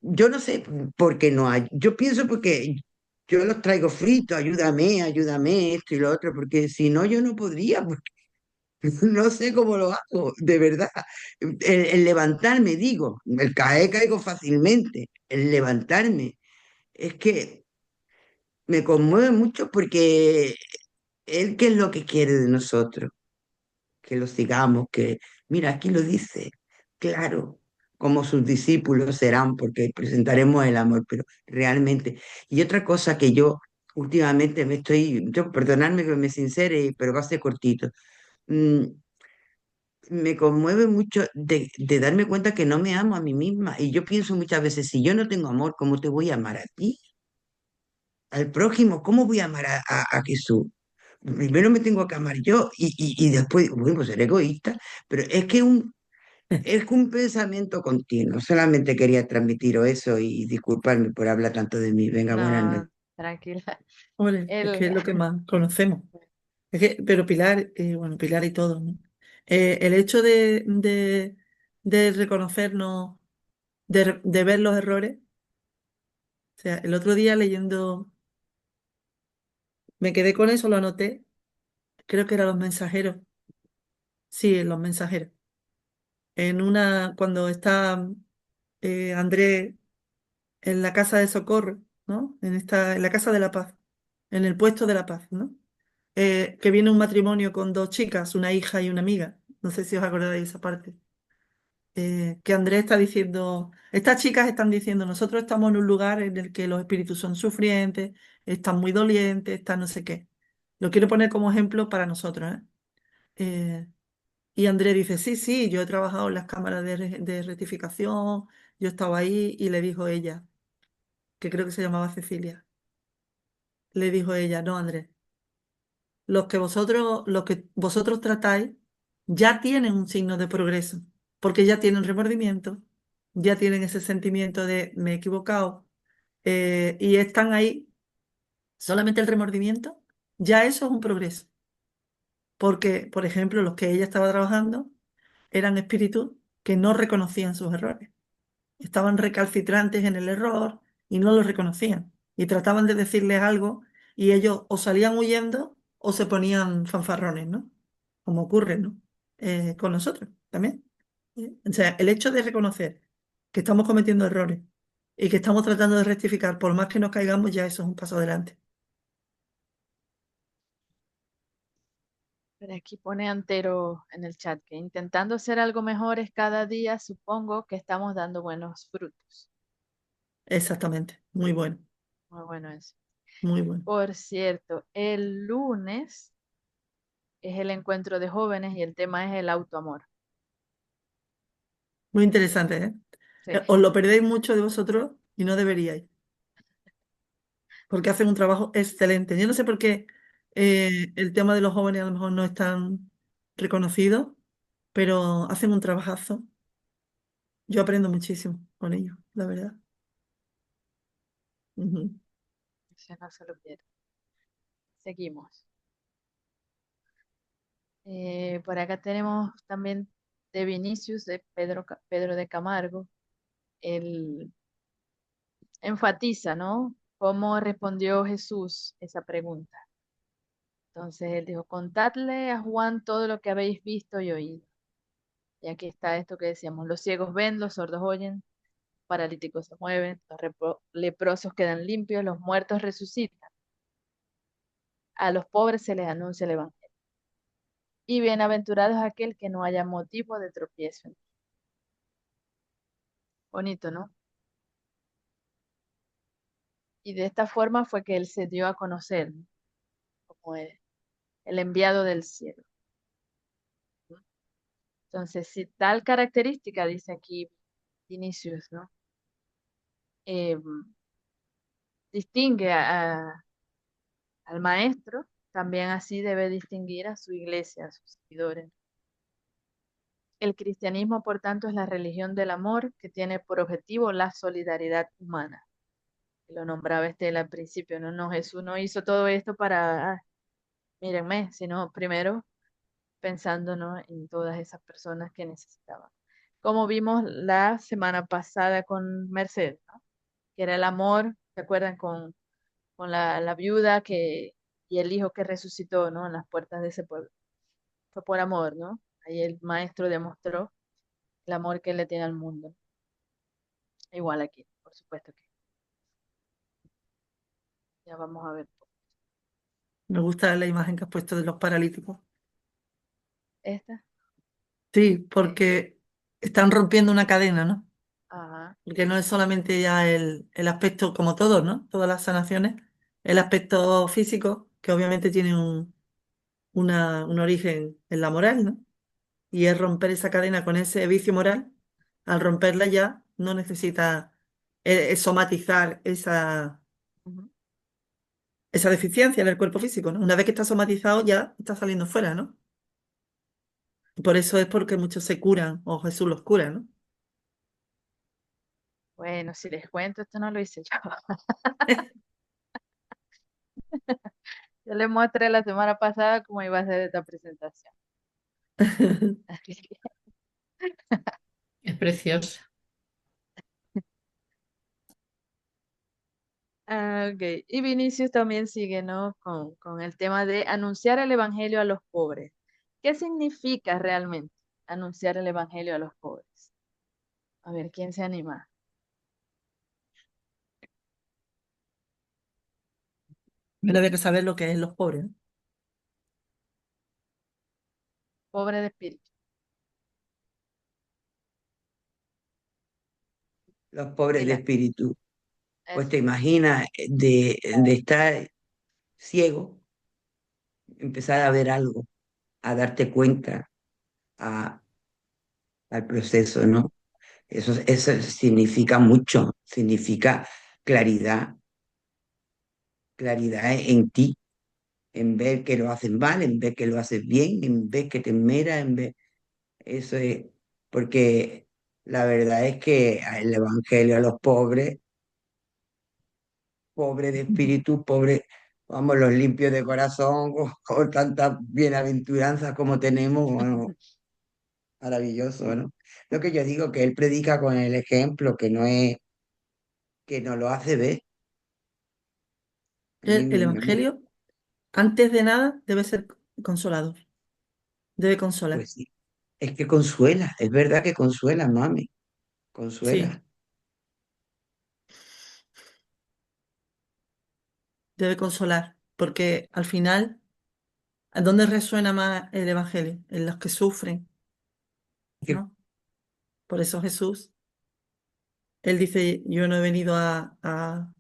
yo no sé por qué no hay. Yo pienso porque yo los traigo fritos, ayúdame, esto y lo otro, porque si no, yo no podría, porque no sé cómo lo hago, de verdad. El levantarme, digo, el caer caigo fácilmente, el levantarme, es que me conmueve mucho porque él, ¿qué es lo que quiere de nosotros? Que lo sigamos, que, mira, aquí lo dice, claro, como sus discípulos serán, porque presentaremos el amor, pero realmente. Y otra cosa que yo últimamente perdonadme que me sincere, pero va a ser cortito, mm, me conmueve mucho de darme cuenta que no me amo a mí misma. Y yo pienso muchas veces, si yo no tengo amor, ¿cómo te voy a amar a ti? Al prójimo, ¿cómo voy a amar a Jesús? Primero me tengo que amar yo y después, bueno, pues ser egoísta, pero es que un pensamiento continuo. Solamente quería transmitiros eso y disculparme por hablar tanto de mí. Venga, buenas no, noches. tranquila. hombre, es que El, es lo que más conocemos. Pero Pilar, bueno, Pilar y todo, ¿no? El hecho de reconocernos, de ver los errores, o sea, el otro día leyendo, me quedé con eso, lo anoté, creo que eran los mensajeros, sí, en los mensajeros. Cuando está Andrés en la casa de socorro, ¿no? En la casa de la paz, en el puesto de la paz, ¿no? Que viene un matrimonio con dos chicas, una hija y una amiga. No sé si os acordáis de esa parte. Que Andrés está diciendo, estas chicas están diciendo, nosotros estamos en un lugar en el que los espíritus son sufrientes, están muy dolientes, están no sé qué. Lo quiero poner como ejemplo para nosotros, ¿eh? Eh, y Andrés dice, sí, sí, yo he trabajado en las cámaras de rectificación, yo estaba ahí y le dijo ella, que creo que se llamaba Cecilia, le dijo ella, no, Andrés, los que vosotros tratáis ya tienen un signo de progreso, porque ya tienen remordimiento, ya tienen ese sentimiento de me he equivocado, y están ahí. Solamente el remordimiento, ya eso es un progreso. Porque, por ejemplo, los que ella estaba trabajando eran espíritus que no reconocían sus errores. Estaban recalcitrantes en el error y no lo reconocían. Y trataban de decirles algo y ellos o salían huyendo o se ponían fanfarrones, ¿no? Como ocurre, ¿no? Con nosotros también. O sea, el hecho de reconocer que estamos cometiendo errores y que estamos tratando de rectificar, por más que nos caigamos, ya eso es un paso adelante. Pero aquí pone Antero en el chat que intentando hacer algo mejores cada día, supongo que estamos dando buenos frutos. Exactamente. Muy bueno, Muy bueno eso. muy bueno. Por cierto, el lunes es el encuentro de jóvenes y el tema es el autoamor. Muy interesante, ¿eh? Sí. Os lo perdéis mucho de vosotros y no deberíais, porque hacen un trabajo excelente. Yo no sé por qué el tema de los jóvenes a lo mejor no es tan reconocido, pero hacen un trabajazo. Yo aprendo muchísimo con ellos, la verdad. Ujú. Ese no se lo pierda. Seguimos. Por acá tenemos también de Vinicius, de Pedro de Camargo. Él enfatiza, ¿no? ¿Cómo respondió Jesús esa pregunta? Entonces él dijo, contadle a Juan todo lo que habéis visto y oído. Y aquí está esto que decíamos, los ciegos ven, los sordos oyen, paralíticos se mueven, los leprosos quedan limpios, los muertos resucitan, a los pobres se les anuncia el evangelio. Y bienaventurado es aquel que no haya motivo de tropiezo. Bonito, ¿no? Y de esta forma fue que él se dio a conocer, ¿no? Como el enviado del cielo. Entonces, si tal característica, dice aquí Vinicius, ¿no? Eh, distingue al maestro, también así debe distinguir a su iglesia, a sus seguidores. El cristianismo, por tanto, es la religión del amor que tiene por objetivo la solidaridad humana. Lo nombraba Estela al principio, no, no, Jesús no hizo todo esto para, mírenme, sino primero pensando, ¿no? En todas esas personas que necesitaban. Como vimos la semana pasada con Mercedes, ¿no? Que era el amor, ¿se acuerdan? Con la viuda y el hijo que resucitó, ¿no? En las puertas de ese pueblo. Fue por amor, ¿no? Ahí el maestro demostró el amor que él le tiene al mundo. Igual aquí, por supuesto que ya vamos a ver Me gusta la imagen que has puesto de los paralíticos. esta. Sí, porque están rompiendo una cadena, ¿no? Ajá. Porque no es solamente ya el aspecto, como todos, ¿no? Todas las sanaciones, el aspecto físico, que obviamente tiene un origen en la moral, ¿no? Y es romper esa cadena con ese vicio moral. Al romperla ya no necesita somatizar Ujú. esa deficiencia en el cuerpo físico, ¿no? Una vez que está somatizado ya está saliendo fuera, ¿no? Por eso es porque muchos se curan o Jesús los cura, ¿no? Bueno, si les cuento, esto no lo hice yo. Yo les mostré la semana pasada cómo iba a ser esta presentación. Así que, Es preciosa. ok. Y Vinicius también sigue, ¿no? Con el tema de anunciar el evangelio a los pobres. ¿Qué significa realmente anunciar el evangelio a los pobres? A ver, ¿quién se anima? Primero hay que saber lo que es los pobres, ¿no? Pobre de espíritu. Los pobres de Mira, espíritu. Pues te eso. imaginas de estar ciego, empezar a ver algo, a darte cuenta, a, al proceso, ¿no? Eso significa mucho, significa claridad, claridad en ti, en ver que lo hacen mal, en ver que lo haces bien, en ver que te esmeras, en ver... Eso es, porque la verdad es que el Evangelio a los pobres, pobres de espíritu, pobres, vamos, los limpios de corazón, con tantas bienaventuranzas como tenemos, bueno, maravilloso, ¿no? Lo que yo digo, que él predica con el ejemplo, que no es, que nos lo hace ver. A mí El me gusta, Evangelio, antes de nada, debe ser consolador, debe consolar, pues sí. Es que consuela, es verdad que consuela, mami, sí, consuela. debe consolar, porque al final, ¿a dónde resuena más el Evangelio? En los que sufren, Que, ¿no? Por eso Jesús, él dice, yo no he venido a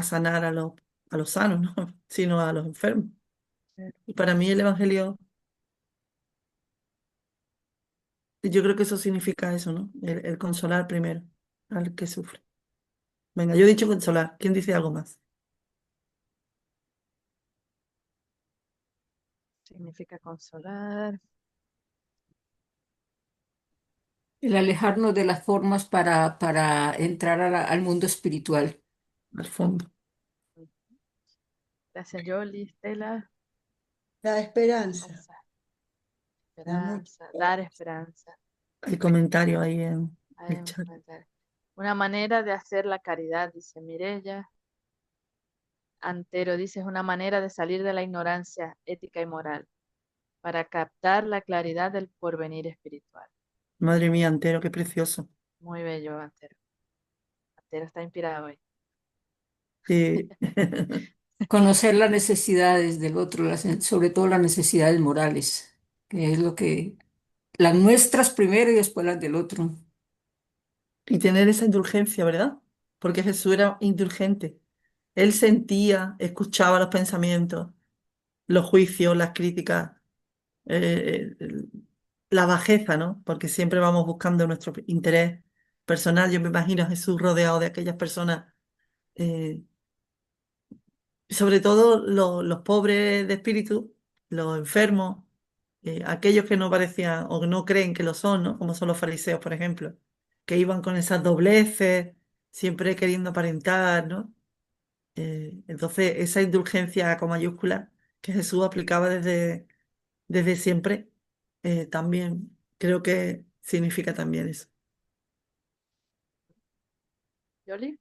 sanar a los sanos, ¿no? Sino a los enfermos. Y para mí el Evangelio, yo creo que eso significa eso, ¿no? El consolar primero al que sufre. Venga, yo he dicho consolar. ¿Quién dice algo más? Significa consolar. El alejarnos de las formas para entrar al mundo espiritual. Al fondo. Gracias, Yoli, Estela. La esperanza, Alza, da mucha esperanza, dar esperanza. Hay esperanza. comentario ahí en Hay el un chat. comentario. Una manera de hacer la caridad, dice Mirella. Antero dice, es una manera de salir de la ignorancia ética y moral para captar la claridad del porvenir espiritual. Madre mía, entero, qué precioso. Muy bello, Antero. Antero está inspirado hoy. Sí. Conocer las necesidades del otro, sobre todo las necesidades morales, que es lo que, las nuestras primero y después las del otro. Y tener esa indulgencia, ¿verdad? Porque Jesús era indulgente. Él sentía, escuchaba los pensamientos, los juicios, las críticas, la bajeza, ¿no? Porque siempre vamos buscando nuestro interés personal. Yo me imagino a Jesús rodeado de aquellas personas, eh, sobre todo los pobres de espíritu, los enfermos, aquellos que no parecían o que no creen que lo son, ¿no? Como son los fariseos, por ejemplo, que iban con esas dobleces, siempre queriendo aparentar, ¿no? Entonces, esa indulgencia con mayúscula que Jesús aplicaba desde siempre, también creo que significa también eso. ¿Yoli?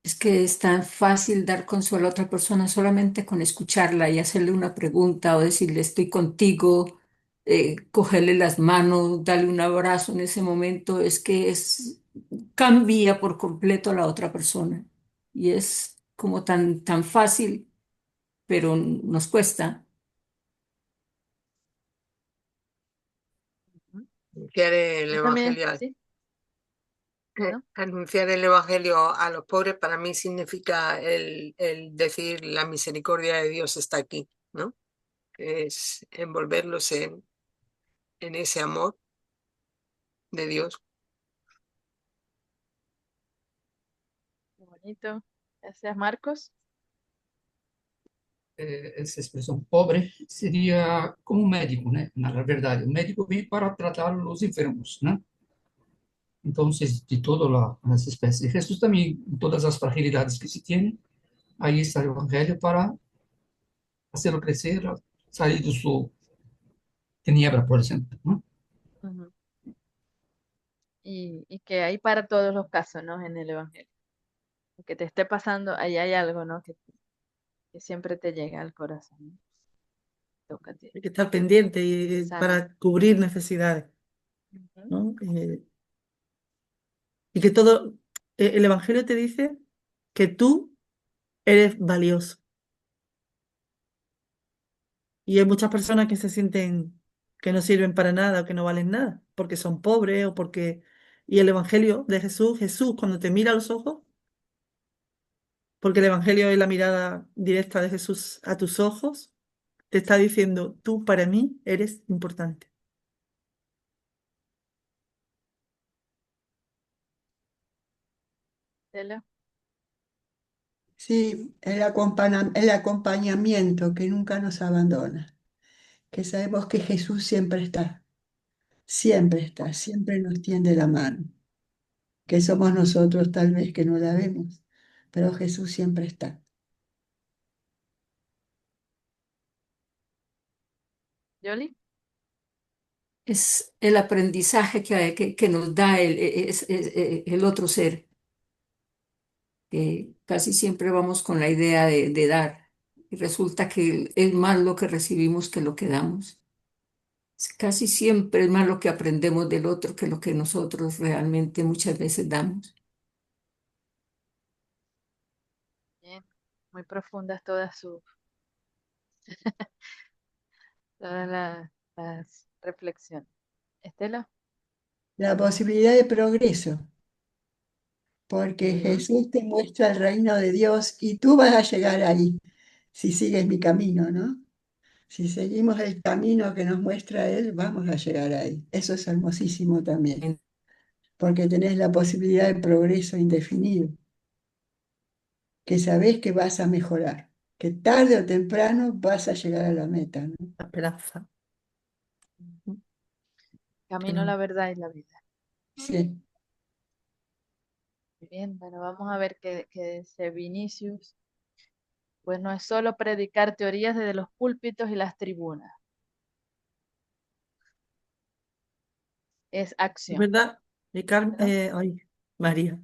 Es que es tan fácil dar consuelo a otra persona solamente con escucharla y hacerle una pregunta o decirle estoy contigo, cogerle las manos, darle un abrazo en ese momento. Es que cambia por completo a la otra persona y es como tan fácil, pero nos cuesta. Ujú. Anunciar el Yo también, evangelio, sí, ¿no? anunciar el evangelio a los pobres para mí significa el decir la misericordia de Dios está aquí, ¿no? Que es envolverlos en ese amor de Dios. Qué bonito. Gracias, Marcos. Essa expressão pobre seria como um médico, né? Na verdade, o médico vem para tratar os enfermos, né? Então, de todas as espécies. Jesus também, todas as fragilidades que se tem, aí está o Evangelho para fazê-lo crescer, sair de sua tiniebla, por exemplo, né? Ujú. Y que hay para todos los casos, ¿no? En el Evangelio. Lo que te esté pasando, ahí hay algo, ¿no? Que siempre te llega al corazón, ¿no? Tócate, Hay que estar pendiente te y, sana. para cubrir necesidades, Ujú. ¿no? Y que todo, el Evangelio te dice que tú eres valioso. Y hay muchas personas que se sienten que no sirven para nada o que no valen nada, porque son pobres o porque... Y el Evangelio de Jesús, Jesús, cuando te mira a los ojos, porque el Evangelio es la mirada directa de Jesús a tus ojos, te está diciendo, tú para mí eres importante. Tela. Sí, el acompañamiento que nunca nos abandona, que sabemos que Jesús siempre nos tiende la mano, que somos nosotros tal vez que no la vemos, pero Jesús siempre está. Yoli, Es el aprendizaje que nos da el otro ser, que casi siempre vamos con la idea de dar, y resulta que es más lo que recibimos que lo que damos. Casi siempre es más lo que aprendemos del otro que lo que nosotros realmente muchas veces damos. bien, muy profundas todas las reflexiones. Estela, La posibilidad de progreso, porque ujú, Jesús te muestra el reino de Dios y tú vas a llegar ahí si sigues mi camino, ¿no? Si seguimos el camino que nos muestra Él, vamos a llegar ahí. Eso es hermosísimo también, porque tenés la posibilidad de progreso indefinido, que sabés que vas a mejorar, que tarde o temprano vas a llegar a la meta, ¿no? La esperanza. Que camino, no- la verdad y la vida. Sí, Muy bien, bueno, vamos a ver qué dice Vinicius. Pues no es solo predicar teorías desde los púlpitos y las tribunas, es Es acción, verdad, ¿no? ay, María,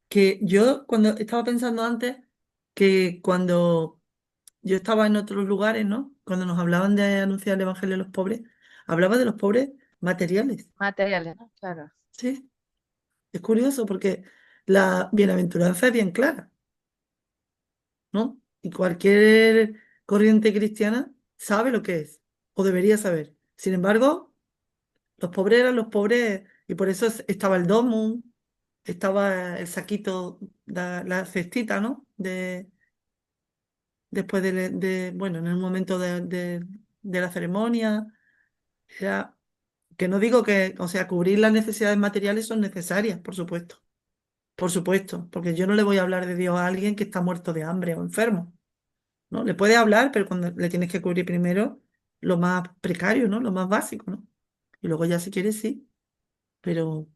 que yo cuando estaba pensando antes que cuando yo estaba en otros lugares, ¿no? Cuando nos hablaban de anunciar el evangelio a los pobres, hablaba de los pobres materiales. Materiales, ¿no? Claro, Sí, es curioso porque la bienaventuranza es bien clara, ¿no? Y cualquier corriente cristiana sabe lo que es, o debería saber. Sin embargo, los pobres eran los pobres, y por eso estaba el domum, estaba el saquito, la cestita, ¿no? Después bueno, en el momento de la ceremonia, era, que no digo que, o sea, cubrir las necesidades materiales son necesarias, por supuesto, porque yo no le voy a hablar de Dios a alguien que está muerto de hambre o enfermo, ¿no? Le puedes hablar, pero cuando le tienes que cubrir primero lo más precario, ¿no? Lo más básico, ¿no? Y luego ya si quieres, sí, pero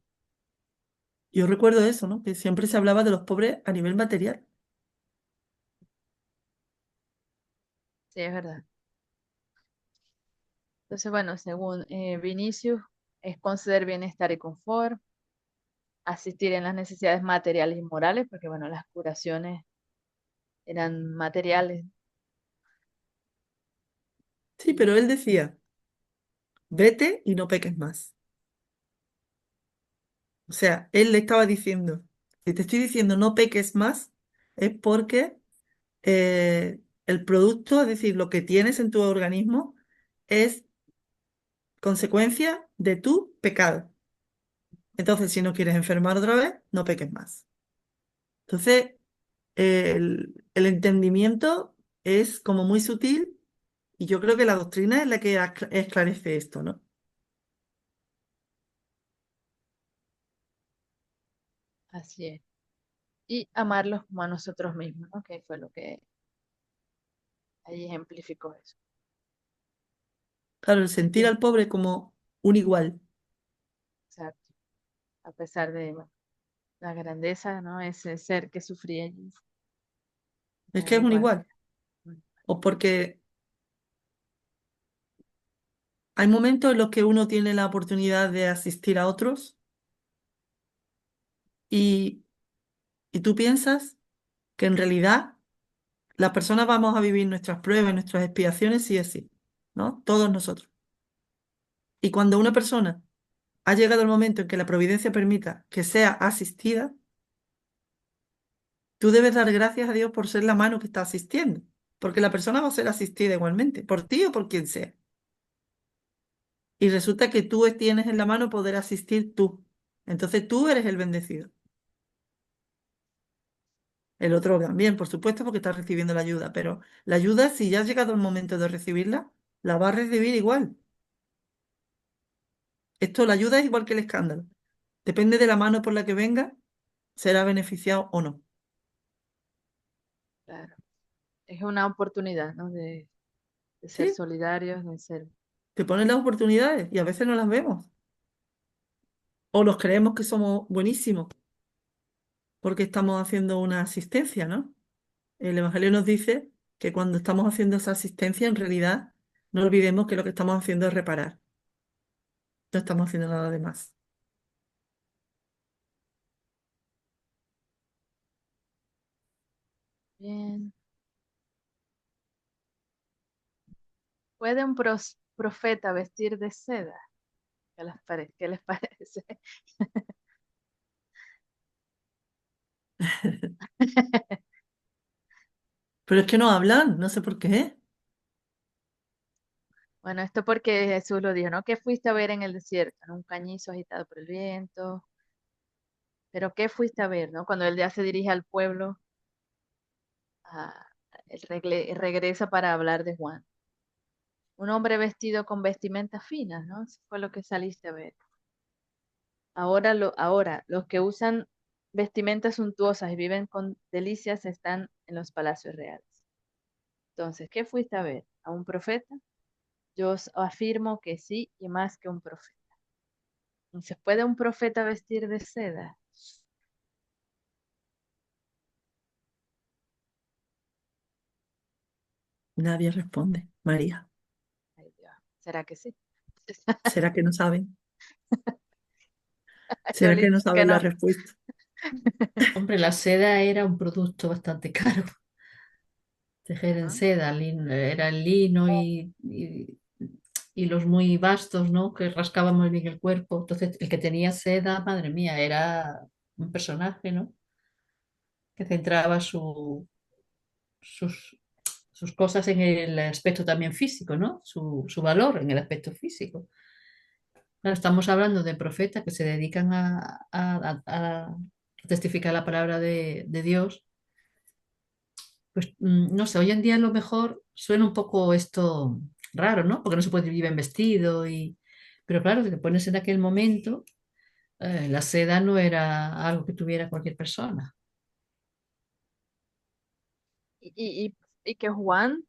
yo recuerdo eso, ¿no? Que siempre se hablaba de los pobres a nivel material. sí, es verdad. Entonces, bueno, según Vinicius, es conceder bienestar y confort, asistir en las necesidades materiales y morales, porque, bueno, las curaciones eran materiales. Sí, pero él decía, vete y no peques más. O sea, él le estaba diciendo, si te estoy diciendo no peques más, es porque el producto, es decir, lo que tienes en tu organismo, es consecuencia de tu pecado. Entonces, si no quieres enfermar otra vez, no peques más. Entonces, el entendimiento es como muy sutil y yo creo que la doctrina es la que esclarece esto, ¿no? Así es. Y amarlos como a nosotros mismos, ¿no? Que fue lo que ahí ejemplificó eso. Claro, el Muy sentir bien, al pobre como un igual. exacto. A pesar de, bueno, la grandeza, ¿no? Ese ser que sufría allí, Es era que es un igual. igual. O porque hay momentos en los que uno tiene la oportunidad de asistir a otros y, y tú piensas que en realidad las personas vamos a vivir nuestras pruebas, nuestras expiaciones sí es sí, ¿no? Todos nosotros. Y cuando una persona ha llegado el momento en que la providencia permita que sea asistida, tú debes dar gracias a Dios por ser la mano que está asistiendo, porque la persona va a ser asistida igualmente, por ti o por quien sea. Y resulta que tú tienes en la mano poder asistir tú. Entonces tú eres el bendecido. El otro también, por supuesto, porque está recibiendo la ayuda, pero la ayuda, si ya ha llegado el momento de recibirla, la va a recibir igual. Esto, la ayuda es igual que el escándalo. Depende de la mano por la que venga, será beneficiado o no. claro. Es una oportunidad, ¿no? De ser Sí, solidarios, de ser... te ponen las oportunidades y a veces no las vemos. O nos creemos que somos buenísimos porque estamos haciendo una asistencia, ¿no? El Evangelio nos dice que cuando estamos haciendo esa asistencia, en realidad, no olvidemos que lo que estamos haciendo es reparar. No estamos haciendo nada de más. Bien. ¿Puede un profeta vestir de seda? ¿Qué les parece? Pero es que no hablan, no sé por qué. Bueno, esto porque Jesús lo dijo, ¿no? ¿Qué fuiste a ver en el desierto? ¿No? Un cañizo agitado por el viento. Pero ¿qué fuiste a ver, no? Cuando él ya se dirige al pueblo, ah, él regresa para hablar de Juan. Un hombre vestido con vestimentas finas, ¿no? Eso fue lo que saliste a ver. Ahora, los que usan vestimentas suntuosas y viven con delicias están en los palacios reales. Entonces, ¿qué fuiste a ver? ¿A un profeta? Yo os afirmo que sí, y más que un profeta. Entonces, ¿puede un profeta vestir de seda? Nadie responde. María, Ay, Dios, ¿será que sí? ¿será que no saben? ¿Será que Yoli no dice que saben la no. respuesta? Hombre, la seda era un producto bastante caro. Tejer en Ajá. seda, era el lino y los muy vastos, ¿no? Que rascaban muy bien el cuerpo. Entonces, el que tenía seda, madre mía, era un personaje, ¿no? Que centraba sus, sus cosas en el aspecto también físico, ¿no? Su valor en el aspecto físico. Claro, estamos hablando de profetas que se dedican a testificar la palabra de Dios. Pues no sé, hoy en día a lo mejor suena un poco esto raro, ¿no? Porque no se puede vivir en vestido y... Pero claro, si te pones en aquel momento, la seda no era algo que tuviera cualquier persona. Y, y, y y que Juan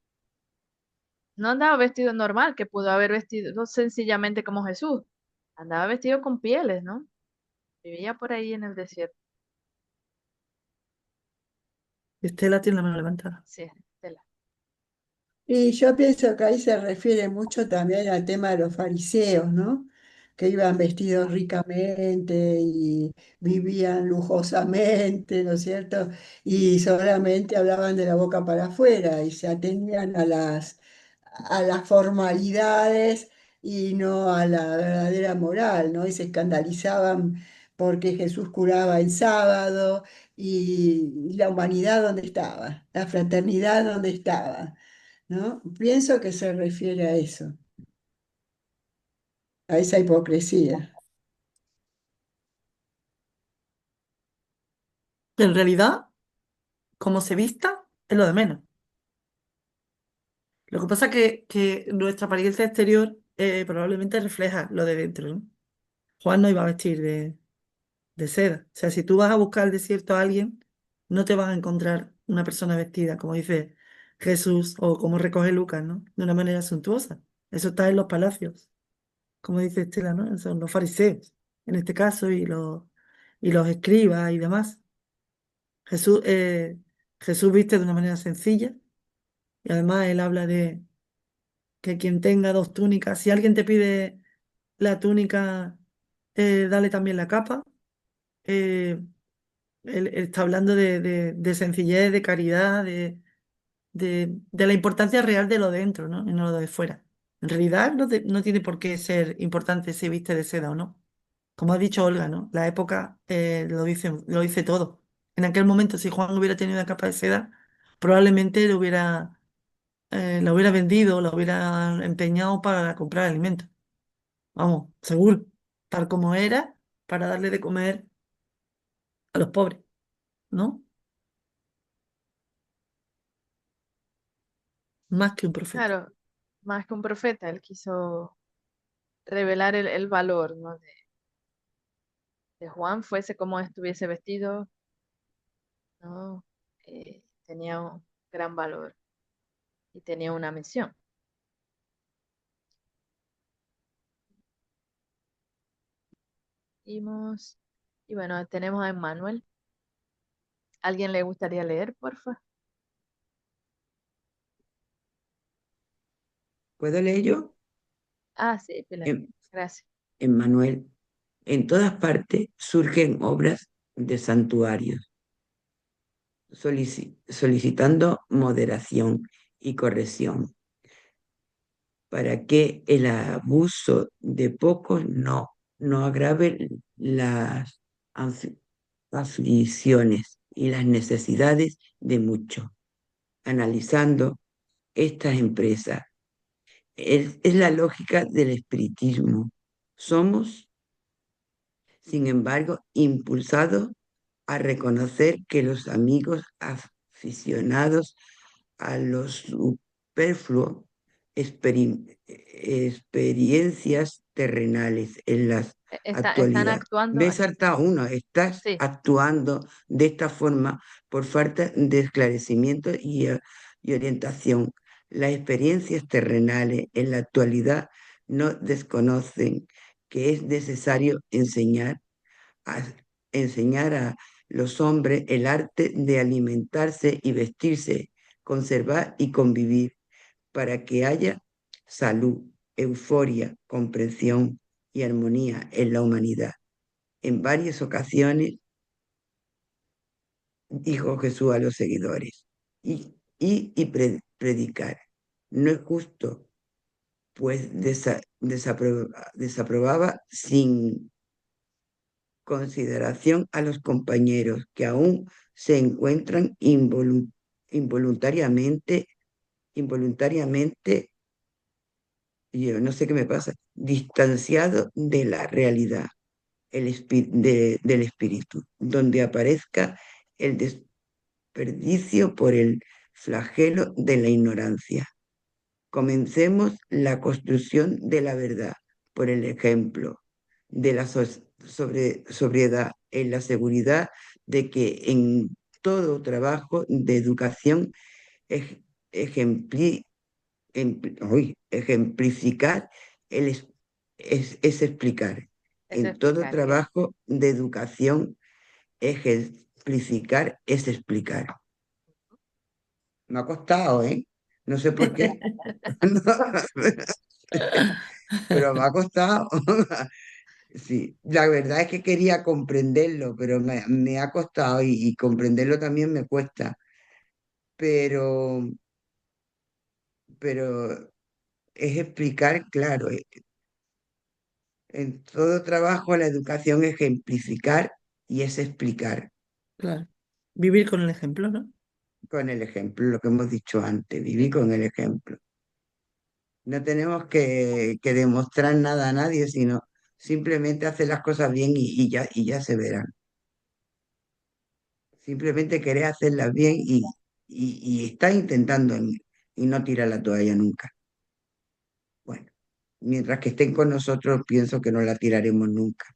no andaba vestido normal, que pudo haber vestido no sencillamente como Jesús. Andaba vestido con pieles, ¿no? Vivía por ahí en el desierto. Estela tiene la mano levantada. Sí, Estela. Y yo pienso que ahí se refiere mucho también al tema de los fariseos, ¿no? Que iban vestidos ricamente y vivían lujosamente, ¿no es cierto? Y solamente hablaban de la boca para afuera y se atenían a las formalidades y no a la verdadera moral, ¿no? Y se escandalizaban porque Jesús curaba en sábado y la humanidad dónde estaba, la fraternidad dónde estaba, ¿no? Pienso que se refiere a eso, a esa hipocresía. En realidad, como se vista, es lo de menos. Lo que pasa es que nuestra apariencia exterior probablemente refleja lo de dentro, ¿no? Juan no iba a vestir de seda. O sea, si tú vas a buscar al desierto a alguien, no te vas a encontrar una persona vestida, como dice Jesús o como recoge Lucas, ¿no? De una manera suntuosa. Eso está en los palacios, como dice Estela, ¿no? Son los fariseos, en este caso, y los escribas y demás. Jesús, Jesús viste de una manera sencilla y además él habla de que quien tenga dos túnicas, si alguien te pide la túnica, dale también la capa. Eh, él está hablando de sencillez, de caridad, de la importancia real de lo dentro, ¿no? Y no lo de fuera. En realidad no tiene por qué ser importante si viste de seda o no. Como ha dicho Olga, ¿no? La época lo dice todo. En aquel momento, si Juan hubiera tenido una capa de seda, probablemente la hubiera vendido, la hubiera empeñado para comprar alimentos. Vamos, seguro. Tal como era, para darle de comer a los pobres, ¿no? Más que un profeta. Claro, más que un profeta, él quiso revelar el valor, ¿no? De Juan, fuese como estuviese vestido, ¿no? Tenía gran valor y tenía una misión. Seguimos. Y bueno, tenemos a Emmanuel. ¿Alguien le gustaría leer, porfa? ¿Puedo leer yo? Ah, sí, Pilar. En, Gracias. en Manuel, en todas partes surgen obras de santuarios, solicitando moderación y corrección, para que el abuso de pocos no agrave las afli- aflicciones y las necesidades de muchos. Analizando estas empresas, es la lógica del espiritismo. Somos, sin embargo, impulsados a reconocer que los amigos aficionados a lo superfluo, experiencias terrenales en la Están actualidad. actuando Me he aquí. saltado uno, estás Sí, actuando de esta forma por falta de esclarecimiento y orientación. Las experiencias terrenales en la actualidad no desconocen que es necesario a enseñar a los hombres el arte de alimentarse y vestirse, conservar y convivir, para que haya salud, euforia, comprensión y armonía en la humanidad. En varias ocasiones dijo Jesús a los seguidores, predicar. No es justo, pues desaprobaba sin consideración a los compañeros que aún se encuentran involuntariamente, involuntariamente, yo no sé qué me pasa, distanciados de la realidad del espíritu, donde aparezca el desperdicio por el flagelo de la ignorancia. Comencemos la construcción de la verdad por el ejemplo de la sobriedad, en la seguridad de que en todo trabajo de educación ej- ejempli- ejemplificar es explicar. es En todo explicar bien. trabajo de educación ejemplificar es explicar. Me ha costado, ¿eh? No sé por qué. Pero me ha costado. Sí, la verdad es que quería comprenderlo, pero me ha costado y comprenderlo también me cuesta. Pero, pero es explicar, claro, en todo trabajo la educación es ejemplificar y es explicar Claro. Vivir con el ejemplo, ¿no? con el ejemplo, lo que hemos dicho antes, vivir con el ejemplo. No tenemos que demostrar nada a nadie, sino simplemente hacer las cosas bien y ya se verán. Simplemente querés hacerlas bien y estás intentando y no tirar la toalla nunca. Bueno, mientras que estén con nosotros, pienso que no la tiraremos nunca,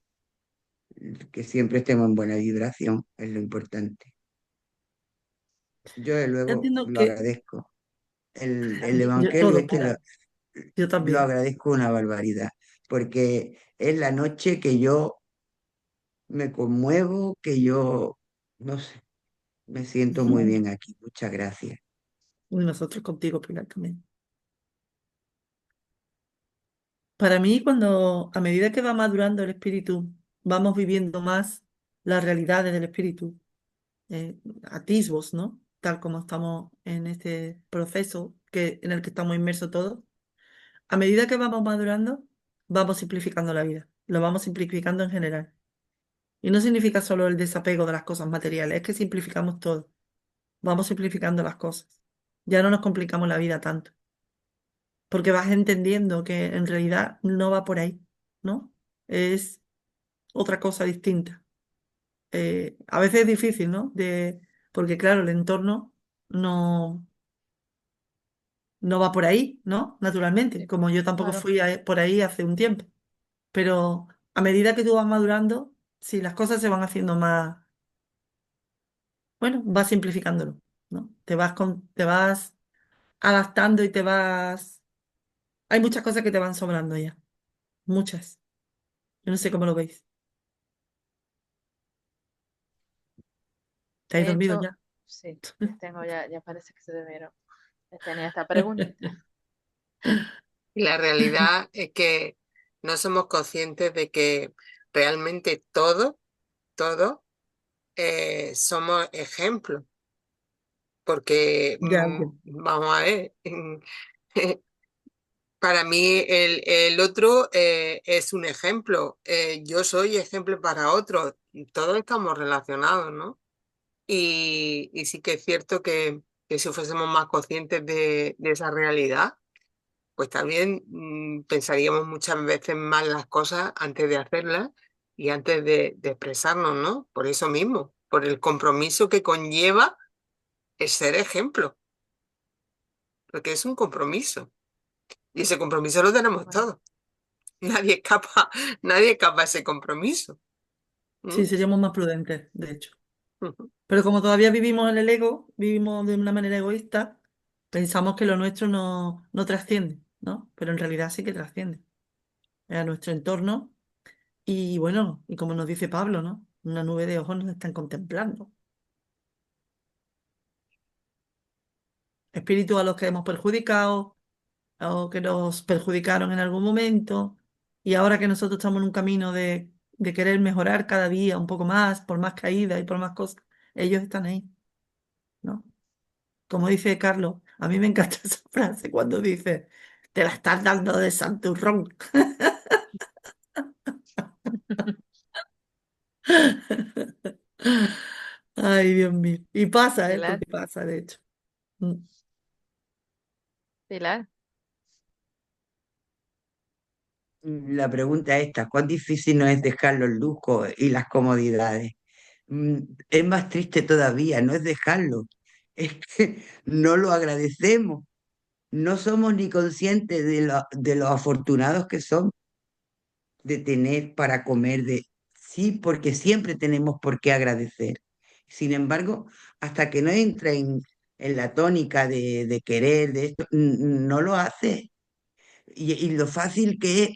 que siempre estemos en buena vibración, es lo importante. Yo de Yo luego entiendo lo que agradezco. El Evangelio todo, este Pilar, yo lo también. agradezco una barbaridad, porque es la noche que yo me conmuevo, que yo, no sé, me siento muy bien aquí. Muchas gracias. Y nosotros contigo, Pilar, también. Para mí, cuando a medida que va madurando el espíritu, vamos viviendo más las realidades del espíritu, atisbos, ¿no? Tal como estamos en este proceso en el que estamos inmersos todos. A medida que vamos madurando, vamos simplificando la vida. Lo vamos simplificando en general. Y no significa solo el desapego de las cosas materiales, es que simplificamos todo. Vamos simplificando las cosas. Ya no nos complicamos la vida tanto, porque vas entendiendo que en realidad no va por ahí, ¿no? Es otra cosa distinta. A veces es difícil, ¿no? Porque claro, el entorno no, no va por ahí, ¿no? Naturalmente, como yo tampoco Claro. fui por ahí hace un tiempo. Pero a medida que tú vas madurando, sí, las cosas se van haciendo más, bueno, vas simplificándolo. ¿no? Te vas adaptando y hay muchas cosas que te van sobrando ya, muchas. Yo no sé cómo lo veis. ¿Te habéis De dormido hecho, ya? sí, ya parece que se debieron. Tenía esta preguntita. Y la realidad es que no somos conscientes de que realmente todo somos ejemplos, porque Ya, ya. vamos a ver, para mí el otro es un ejemplo, yo soy ejemplo para otros, todos estamos relacionados, ¿no? Y sí que es cierto que si fuésemos más conscientes de esa realidad, pues también pensaríamos muchas veces más las cosas antes de hacerlas y antes de expresarnos, ¿no? Por eso mismo, por el compromiso que conlleva el ser ejemplo, porque es un compromiso y ese compromiso lo tenemos Bueno, todos. Nadie escapa a ese compromiso. ¿Mm? Sí, seríamos más prudentes, de hecho. Pero como todavía vivimos en el ego, vivimos de una manera egoísta, pensamos que lo nuestro no trasciende, ¿no? Pero en realidad sí que trasciende a nuestro entorno. Y bueno, y como nos dice Pablo, ¿no? Una nube de ojos nos están contemplando. Espíritus a los que hemos perjudicado o que nos perjudicaron en algún momento. Y ahora que nosotros estamos en un camino de querer mejorar cada día un poco más, por más caídas y por más cosas, ellos están ahí, ¿no? Como dice Carlos, a mí me encanta esa frase cuando dice, te la estás dando de santurrón. Ay, Dios mío. Y pasa, ¿eh? Pilar, Porque pasa, de hecho. Mm. Pilar, La pregunta es esta, ¿cuán difícil no es dejar los lujos y las comodidades? Mm, Es más triste todavía, no es dejarlo, es que no lo agradecemos, no somos ni conscientes de lo afortunados que somos de tener para comer, sí, porque siempre tenemos por qué agradecer. Sin embargo, hasta que no entra en la tónica de querer, de esto, no lo hace. Y lo fácil que es,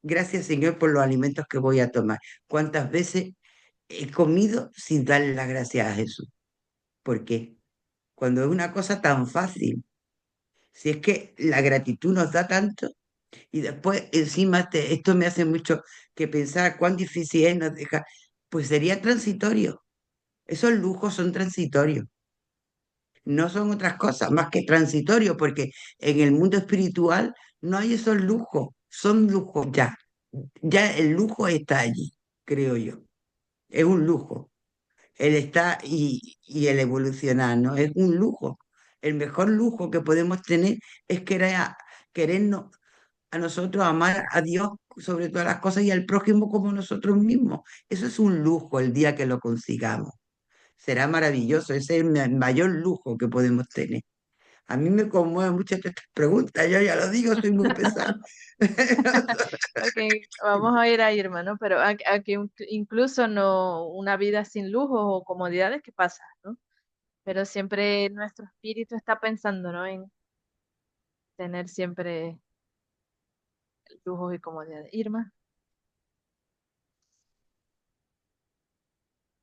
gracias Señor por los alimentos que voy a tomar. ¿Cuántas veces he comido sin darle las gracias a Jesús? ¿Por qué? Cuando es una cosa tan fácil, si es que la gratitud nos da tanto. Y después, encima, esto me hace mucho que pensar cuán difícil es nos dejar. Pues sería transitorio. Esos lujos son transitorios. No son otras cosas más que transitorios, porque en el mundo espiritual no hay esos lujos. Son lujos ya. Ya el lujo está allí, creo yo. Es un lujo. El estar y el evolucionar, ¿no? Es un lujo. El mejor lujo que podemos tener es querernos a nosotros, amar a Dios sobre todas las cosas y al prójimo como nosotros mismos. Eso es un lujo el día que lo consigamos. Será maravilloso, ese es el mayor lujo que podemos tener. A mí me conmueven muchas de estas preguntas, yo ya lo digo, soy muy pesada. ok, vamos a ir a Irma, ¿no? Pero aquí incluso no una vida sin lujos o comodidades, ¿qué pasa, no? Pero siempre nuestro espíritu está pensando, ¿no? En tener siempre lujos y comodidades. Irma,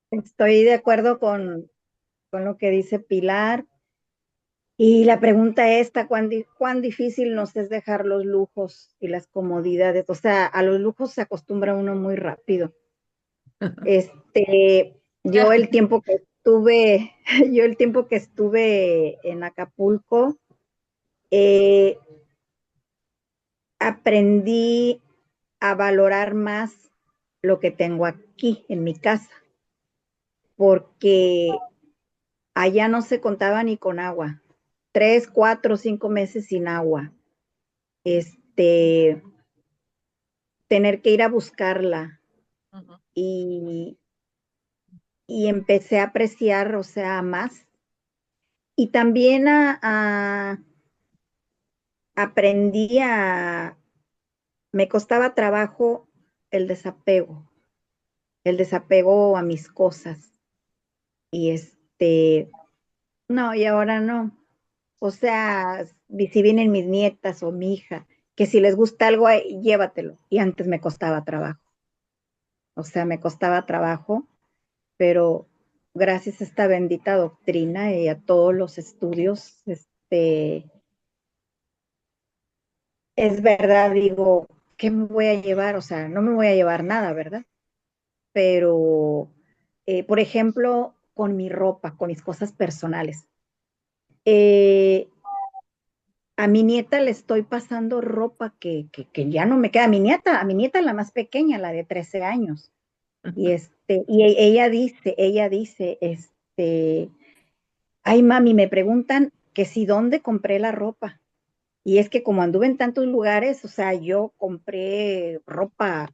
Estoy de acuerdo con lo que dice Pilar. Y la pregunta esta, ¿cuán difícil nos es dejar los lujos y las comodidades? O sea, a los lujos se acostumbra uno muy rápido. Yo el tiempo que estuve, yo el tiempo que estuve en Acapulco, eh, aprendí a valorar más lo que tengo aquí en mi casa, porque allá no se contaba ni con agua. 3, 4, 5 meses sin agua. Este, Tener que ir a buscarla ujú, y, y empecé a apreciar, o sea, más. Y también aprendí me costaba trabajo el el desapego a mis cosas. Y No, y ahora no. O sea, si vienen mis nietas o mi hija, que si les gusta algo, llévatelo. Y antes me costaba trabajo. O sea, me costaba trabajo, pero gracias a esta bendita doctrina y a todos los estudios, es verdad, digo, ¿qué me voy a llevar? O sea, no me voy a llevar nada, ¿verdad? Pero, por ejemplo, con mi ropa, con mis cosas personales. Eh, a mi nieta le estoy pasando ropa que ya no me queda. A mi nieta la más pequeña, la de 13 años. Ella dice, ay mami, me preguntan que si dónde compré la ropa. Y es que como anduve en tantos lugares, o sea, yo compré ropa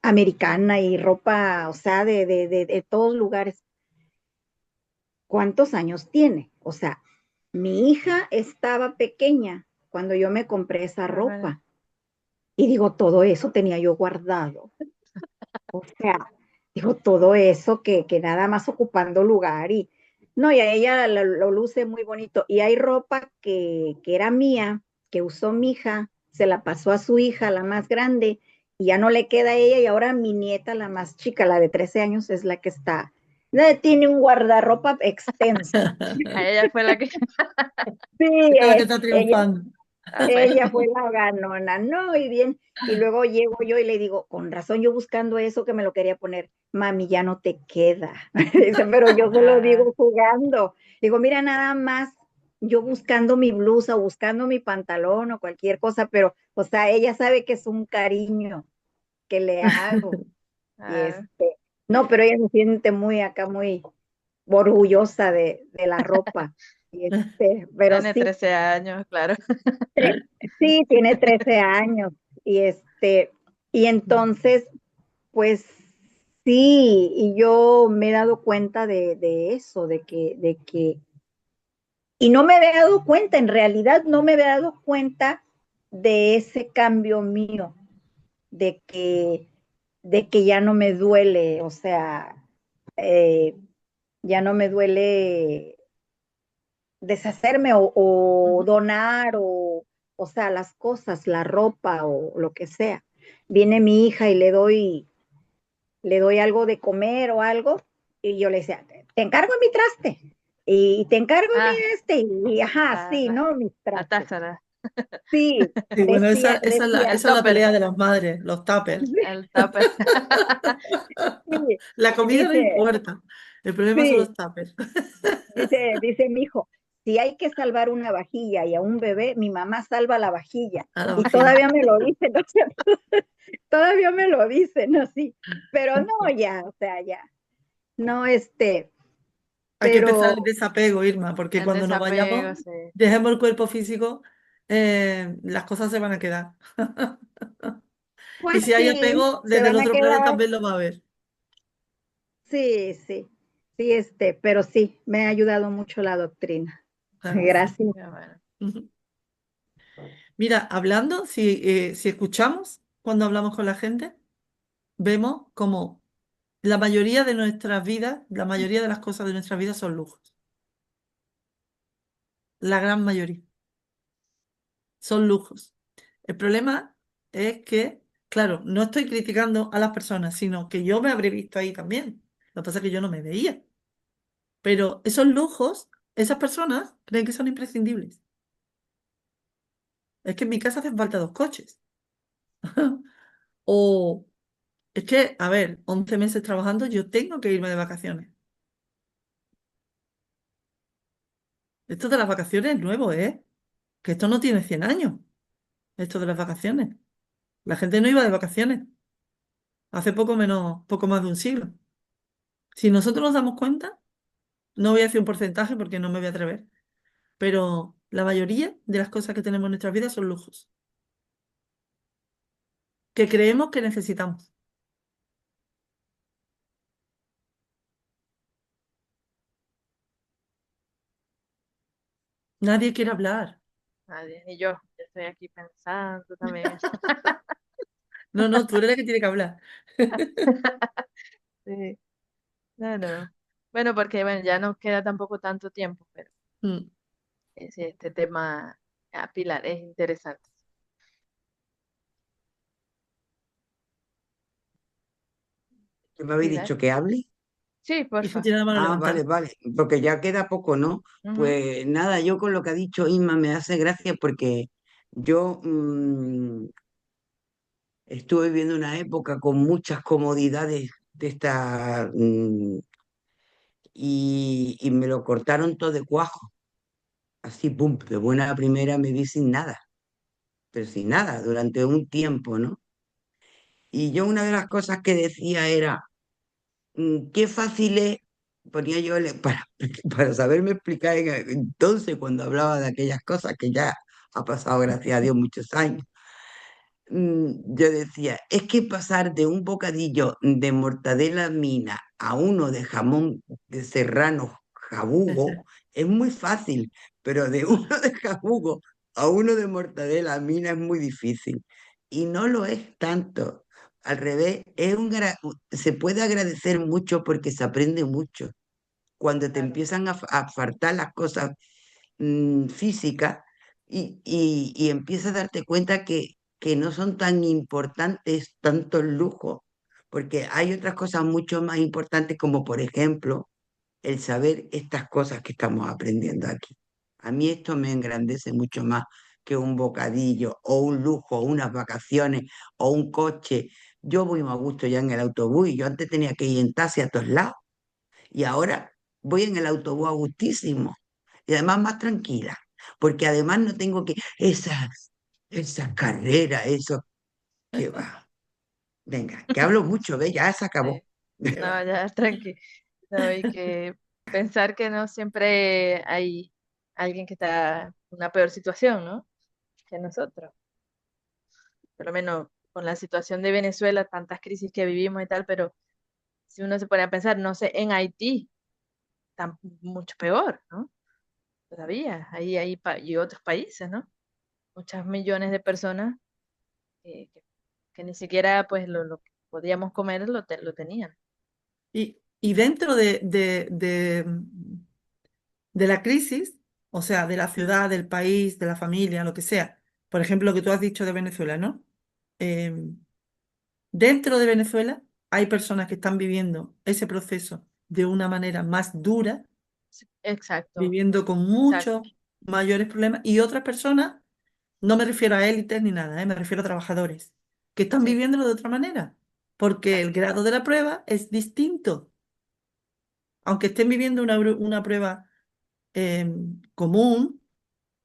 americana y ropa, o sea, de todos lugares. ¿Cuántos años tiene? O sea, mi hija estaba pequeña cuando yo me compré esa Bárbara. ropa. Y digo, todo eso tenía yo guardado. O sea, digo, todo eso que nada más ocupando lugar y no, y a ella lo luce muy bonito. Y hay ropa que era mía, que usó mi hija, se la pasó a su hija, la más grande, y ya no le queda a ella, y ahora mi nieta, la más chica, la de 13 años, es la que está. Tiene un guardarropa extenso. A ella fue la que... Sí, Esta es la que está ella triunfando. Ah, bueno. ella fue la ganona, no, y bien, y luego llego yo y le digo, con razón yo buscando eso que me lo quería poner, mami, ya no te queda. Dice, pero yo se lo Ah, digo jugando. Digo, mira, nada más yo buscando mi blusa, buscando mi pantalón o cualquier cosa, pero, o sea, ella sabe que es un cariño que le hago. Y ah, no, pero ella se siente muy acá, muy orgullosa de la ropa. Pero tiene sí, 13 años, claro. Sí, tiene 13 años y y entonces, pues sí, y yo me he dado cuenta de eso, y no me había dado cuenta, en realidad no me había dado cuenta de ese cambio mío, de que, de que ya no me duele, o sea, eh, ya no me duele deshacerme o Ujú. donar o sea, las cosas, la ropa o lo que sea. Viene mi hija y le doy algo de comer o algo y yo le decía, te encargo mi traste y te encargo mi Ah, ajá, la, sí, la, ¿no? Mis la trastes. taza, Sí, Sí, bueno, el esa es la topper, pelea de las madres, los tuppers. el topper. sí, La comida no dice, importa, el problema son sí, los tuppers. dice mi hijo, si hay que salvar una vajilla y a un bebé, mi mamá salva la vajilla. A la Y vagina. todavía me lo dicen, o sea, todavía me lo dicen así. Pero no, ya, o sea, ya. No, Hay que empezar pero el desapego, Irma, porque El cuando nos vayamos, desapego, sí. dejemos el cuerpo físico, las cosas se van a quedar. Y pues si hay sí, apego, se desde el van a otro plano quedar, también lo va a ver. sí, sí, sí, pero sí, me ha ayudado mucho la doctrina. Claro que sí. Gracias. Pero bueno. Ujú. Mira, hablando, si escuchamos cuando hablamos con la gente, vemos como la mayoría de nuestras vidas, la mayoría de las cosas de nuestras vidas son lujos. La gran mayoría son lujos. El problema es que, claro, no estoy criticando a las personas, sino que yo me habré visto ahí también. Lo que pasa es que yo no me veía. Pero esos lujos, esas personas creen que son imprescindibles. Es que en mi casa hacen falta dos coches. O es que, a ver, 11 meses trabajando, yo tengo que irme de vacaciones. Esto de las vacaciones es nuevo, ¿eh? Que esto no tiene 100 años, esto de las vacaciones. La gente no iba de vacaciones hace poco más de un siglo. Si nosotros nos damos cuenta, no voy a decir un porcentaje porque no me voy a atrever, pero la mayoría de las cosas que tenemos en nuestras vidas son lujos, que creemos que necesitamos. Nadie quiere hablar. Nadie, ni yo. Yo estoy aquí pensando también. No, no, tú eres la que tiene que hablar. Sí, no, no. Bueno, porque bueno, ya no queda tampoco tanto tiempo, pero Mm. sí, este tema, Pilar, es interesante. ¿Qué me habéis Pilar. dicho que hable? Sí, Hijo porfa. tiene la mano Ah, vale, levantada. vale, porque ya queda poco, ¿no? Ujú. Pues nada, yo con lo que ha dicho Inma me hace gracia porque yo estuve viviendo una época con muchas comodidades de esta y me lo cortaron todo de cuajo. Así, pum, de buena primera me vi sin nada, pero sin nada, durante un tiempo, ¿no? Y yo una de las cosas que decía era, qué fácil es, ponía yo para saberme explicar entonces cuando hablaba de aquellas cosas que ya ha pasado, gracias a Dios, muchos años. Yo decía, es que pasar de un bocadillo de mortadela mina a uno de jamón de serrano jabugo es muy fácil, pero de uno de jabugo a uno de mortadela mina es muy difícil. Y no lo es tanto. Al revés, se puede agradecer mucho porque se aprende mucho. Cuando te Claro. empiezan a faltar las cosas física y empiezas a darte cuenta que no son tan importantes tantos lujos, porque hay otras cosas mucho más importantes como por ejemplo el saber estas cosas que estamos aprendiendo aquí. A mí esto me engrandece mucho más que un bocadillo o un lujo o unas vacaciones o un coche. Yo voy más a gusto ya en el autobús y yo antes tenía que ir en taxi a todos lados y ahora voy en el autobús a gustísimo y además más tranquila, porque además no tengo que esa carrera, eso que va. Venga, que hablo mucho, ve, ya se acabó. Sí. No, ya, tranqui. No, hay que pensar que no siempre hay alguien que está en una peor situación, ¿no? Que nosotros. Por lo menos con la situación de Venezuela, tantas crisis que vivimos y tal, pero si uno se pone a pensar, no sé, en Haití, está mucho peor, ¿no? Todavía, y otros países, ¿no? Muchas millones de personas que ni siquiera pues lo que podíamos comer lo tenían. Y dentro de la crisis, o sea, de la ciudad, del país, de la familia, lo que sea, por ejemplo, lo que tú has dicho de Venezuela, ¿no? Eh, Dentro de Venezuela hay personas que están viviendo ese proceso de una manera más dura, Sí, exacto, viviendo con exacto. muchos mayores problemas, y otras personas, no me refiero a élites ni nada, me refiero a trabajadores, que están Sí, viviéndolo de otra manera, porque el exacto. grado de la prueba es distinto. Aunque estén viviendo una prueba común,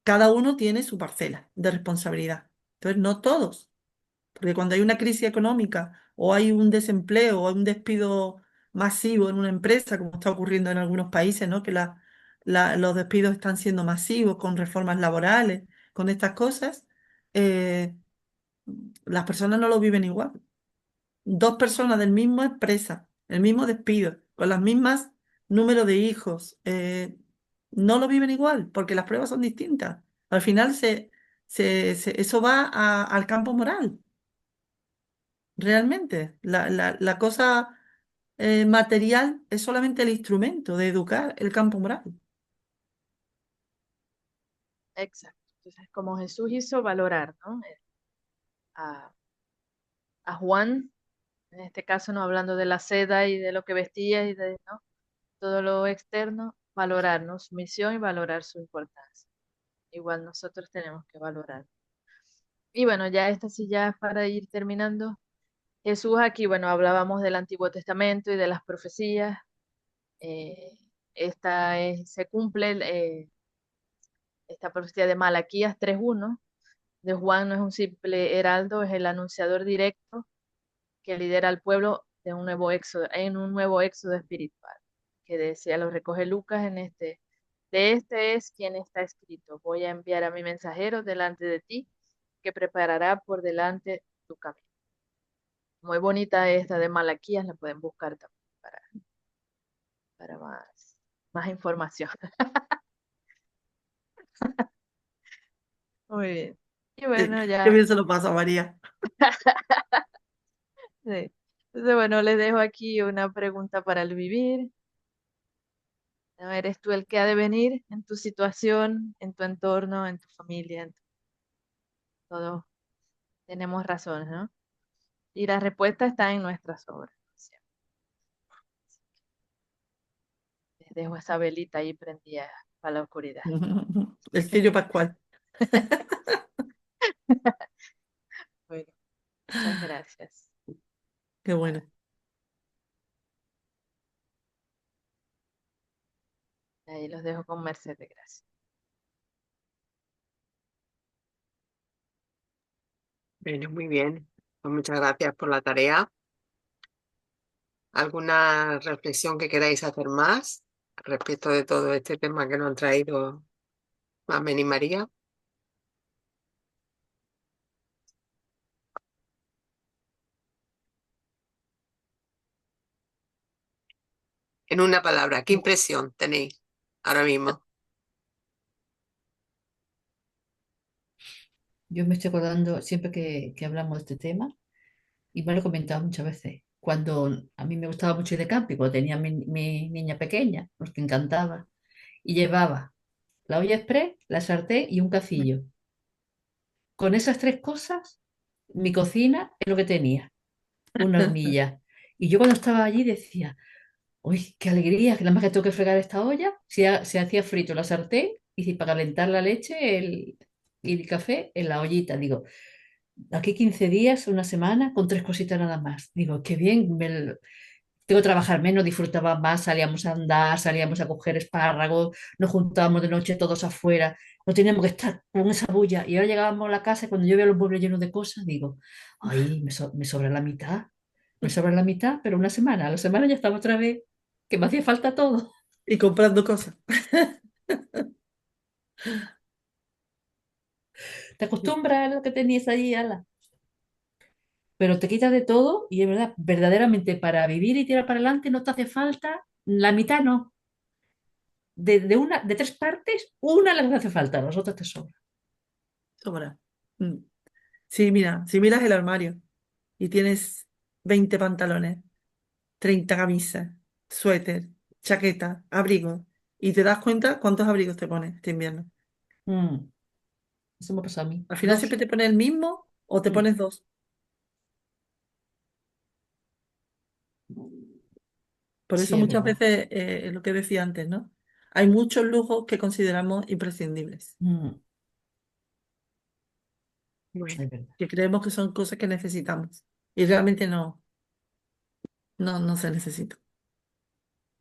cada uno tiene su parcela de responsabilidad. Entonces, no todos. Porque cuando hay una crisis económica o hay un desempleo o hay un despido masivo en una empresa, como está ocurriendo en algunos países, ¿no? Que los despidos están siendo masivos con reformas laborales, con estas cosas, eh, las personas no lo viven igual. Dos personas del mismo empresa, el mismo despido, con las mismas número de hijos, no lo viven igual porque las pruebas son distintas. Al final eso va al campo moral. Realmente, la cosa material es solamente el instrumento de educar el campo moral. Exacto. Entonces, como Jesús hizo valorar, ¿no? A, a Juan, en este caso, no hablando de la seda y de lo que vestía y de, ¿no? Todo lo externo, valorar, ¿no? Su misión y valorar su importancia. Igual nosotros tenemos que valorar. Y bueno, ya esta sí ya para ir terminando. Jesús aquí, bueno, hablábamos del Antiguo Testamento y de las profecías. eh, se cumple esta profecía de Malaquías 3:1. De Juan no es un simple heraldo, es el anunciador directo que lidera al pueblo de un nuevo éxodo, en un nuevo éxodo espiritual, que decía, lo recoge Lucas en este. De este es quien está escrito: voy a enviar a mi mensajero delante de ti, que preparará por delante tu camino. Muy bonita esta de Malaquías, la pueden buscar también para más información. Muy bien. Y bueno, Qué ya, bien se lo pasa a María. sí. Entonces, bueno, les dejo aquí una pregunta para el vivir. No eres tú el que ha de venir en tu situación, en tu entorno, en tu familia, todo. Tenemos razones, ¿no? Y la respuesta está en nuestras obras. Siempre. Les dejo esa velita ahí prendida para la oscuridad. El cirio pascual. Bueno, muchas gracias. Qué bueno. Ahí los dejo con Mercedes, gracias. Bueno, muy bien. Pues muchas gracias por la tarea. ¿Alguna reflexión que queráis hacer más respecto de todo este tema que nos han traído Mamen y María? En una palabra, ¿qué impresión tenéis ahora mismo? Yo me estoy acordando siempre que hablamos de este tema, y me lo he comentado muchas veces, cuando a mí me gustaba mucho ir de camping, cuando tenía mi niña pequeña, nos encantaba, y llevaba la olla express, la sartén y un cacillo. Con esas tres cosas, mi cocina es lo que tenía, una hornilla. Y yo cuando estaba allí decía, uy, qué alegría, que nada más que tengo que fregar esta olla, se hacía frito la sartén y si para calentar la leche y el café en la ollita. Digo, aquí 15 días, una semana, con tres cositas nada más. Digo, qué bien, tengo que trabajar menos, disfrutaba más, salíamos a andar, salíamos a coger espárragos, nos juntábamos de noche todos afuera, no teníamos que estar con esa bulla. Y ahora llegábamos a la casa y cuando yo veo los muebles llenos de cosas, digo, ay, me sobra la mitad, me sobra la mitad, pero una semana, a la semana ya estaba otra vez, que me hacía falta todo. Y comprando cosas. Te acostumbras a lo que tenías allí, ala, pero te quitas de todo y es verdad, verdaderamente para vivir y tirar para adelante no te hace falta la mitad, no. De tres partes, una le hace falta, las otras te sobran. Sobra. Mm. Sí, mira, si miras el armario y tienes 20 pantalones, 30 camisas, suéter, chaqueta, abrigo, y te das cuenta cuántos abrigos te pones este invierno. Mm, eso me pasa a mí. Al final Dos. siempre te pones el mismo o te Mm, pones dos. Por eso sí, es muchas verdad. veces, lo que decía antes, ¿no? Hay muchos lujos que consideramos imprescindibles, Mm, Bueno, es verdad. que creemos que son cosas que necesitamos y realmente no se necesitan.